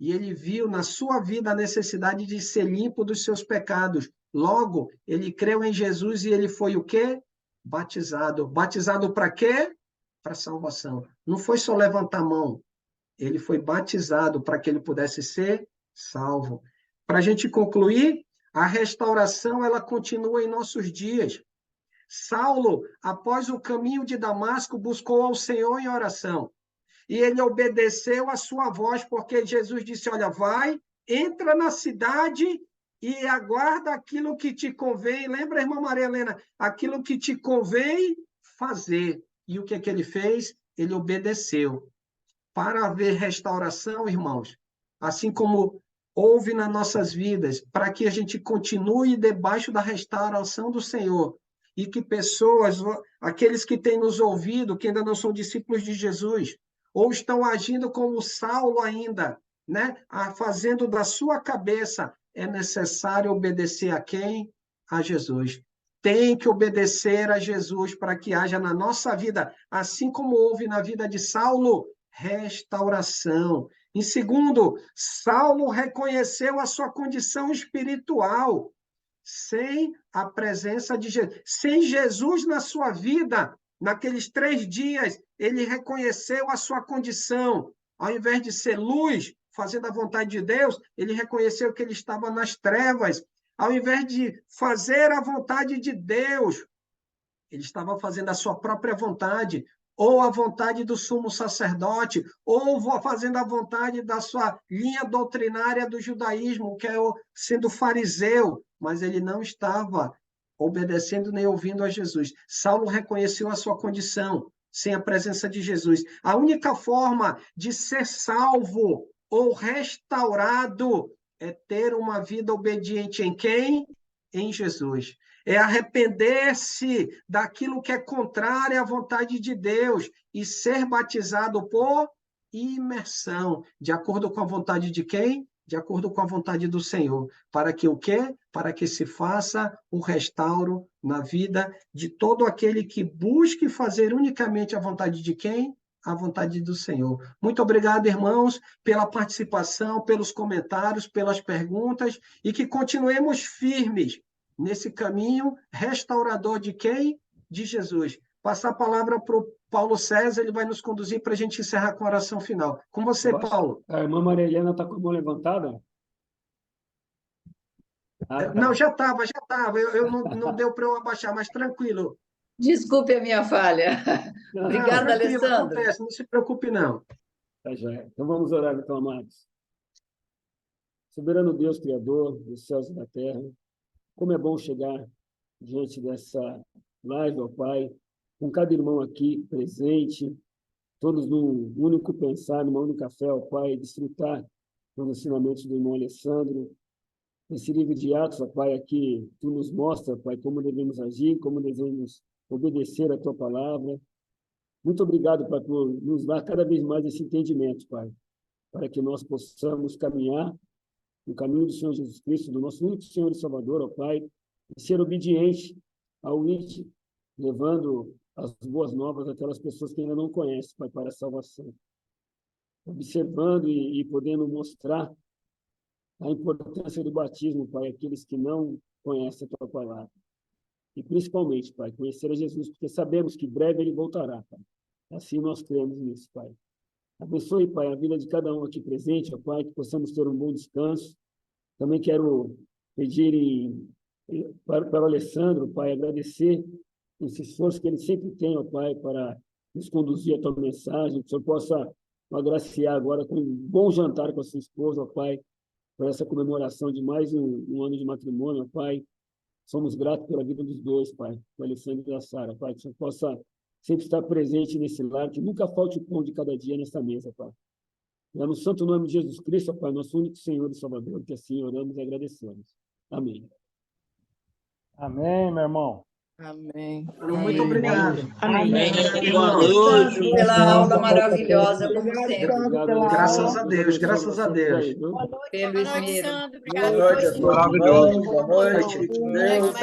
E ele viu na sua vida a necessidade de ser limpo dos seus pecados. Logo, ele creu em Jesus e ele foi o quê? Batizado. Batizado para quê? Para salvação. Não foi só levantar a mão. Ele foi batizado para que ele pudesse ser salvo. Para a gente concluir, a restauração ela continua em nossos dias. Saulo, após o caminho de Damasco, buscou ao Senhor em oração. E ele obedeceu a sua voz, porque Jesus disse, olha, vai, entra na cidade e aguarda aquilo que te convém. Lembra, irmã Maria Helena? Aquilo que te convém fazer. E o que é que ele fez? Ele obedeceu. Para haver restauração, irmãos, assim como houve nas nossas vidas, para que a gente continue debaixo da restauração do Senhor, e que pessoas, aqueles que têm nos ouvido, que ainda não são discípulos de Jesus, ou estão agindo como Saulo ainda, né? Fazendo da sua cabeça, é necessário obedecer a quem? A Jesus. Tem que obedecer a Jesus para que haja na nossa vida, assim como houve na vida de Saulo, restauração. Em segundo, Saulo reconheceu a sua condição espiritual. Sem a presença de Jesus, sem Jesus na sua vida, naqueles 3 dias, ele reconheceu a sua condição. Ao invés de ser luz, fazendo a vontade de Deus, ele reconheceu que ele estava nas trevas. Ao invés de fazer a vontade de Deus, ele estava fazendo a sua própria vontade, ou a vontade do sumo sacerdote, ou fazendo a vontade da sua linha doutrinária do judaísmo, que é sendo fariseu, mas ele não estava obedecendo nem ouvindo a Jesus. Saulo reconheceu a sua condição sem a presença de Jesus. A única forma de ser salvo ou restaurado é ter uma vida obediente em quem? Em Jesus. É arrepender-se daquilo que é contrário à vontade de Deus e ser batizado por imersão, de acordo com a vontade de quem? De acordo com a vontade do Senhor. Para que o quê? Para que se faça o restauro na vida de todo aquele que busque fazer unicamente a vontade de quem? A vontade do Senhor. Muito obrigado, irmãos, pela participação, pelos comentários, pelas perguntas, e que continuemos firmes nesse caminho restaurador de quem? De Jesus. Passar a palavra para o Paulo César, ele vai nos conduzir para a gente encerrar com a oração final. Com você, Paulo. A irmã Maria Helena está com a mão levantada? Ah, tá. Não, já estava. Eu não deu para eu abaixar, mas tranquilo. Desculpe a minha falha. Não, Obrigada, tranquilo, Alessandro. acontece, não se preocupe, não. Tá joia. Então vamos orar, então, amados. Soberano Deus, Criador dos céus e da terra, como é bom chegar diante dessa live, ó Pai, com cada irmão aqui presente, todos num único pensar, numa única fé, ó Pai, desfrutar dos ensinamentos do irmão Alessandro. Esse livro de Atos, ó Pai, aqui Tu nos mostra, Pai, como devemos agir, como devemos obedecer a Tua palavra. Muito obrigado, Pai, por nos dar cada vez mais esse entendimento, Pai, para que nós possamos caminhar no caminho do Senhor Jesus Cristo, do nosso único Senhor e Salvador, ó Pai, e ser obediente ao IT, levando as boas novas àquelas pessoas que ainda não conhecem, Pai, para a salvação. Observando e podendo mostrar a importância do batismo, Pai, àqueles que não conhecem a Tua palavra. E principalmente, Pai, conhecer a Jesus, porque sabemos que breve Ele voltará, Pai. Assim nós cremos nisso, Pai. Abençoe, Pai, a vida de cada um aqui presente, ó Pai, que possamos ter um bom descanso. Também quero pedir para o Alessandro, Pai, agradecer esse esforço que ele sempre tem, ó Pai, para nos conduzir a Tua mensagem, que o Senhor possa o agraciar agora com um bom jantar com a sua esposa, ó Pai, por essa comemoração de mais um ano de matrimônio, ó Pai. Somos gratos pela vida dos dois, Pai, o Alessandro e a Sara, Pai, que o Senhor possa sempre estar presente nesse lar, que nunca falte o pão de cada dia nessa mesa, Pai. É no santo nome de Jesus Cristo, Pai, nosso único Senhor e Salvador, que assim oramos e agradecemos. Amém. Amém, meu irmão. Amém. Muito obrigado. Amém. Boa noite. Pela aula maravilhosa, como sempre. Graças a Deus, graças a Deus. Pelo esmero. Obrigado, Boa noite, maravilhoso. Boa noite. Deus.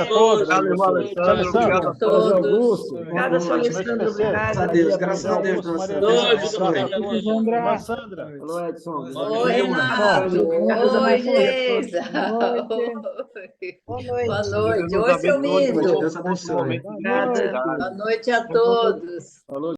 Obrigado a todos. Obrigada, seu Alessandro. Graças a Deus, graças a Deus, nossa Irmã Sandra. Alô, Edson. Oi, Renato. Oi, Geisa. Boa noite. Boa noite. Oi, seu lindo. Deus abençoe. Obrigada. Boa noite a todos.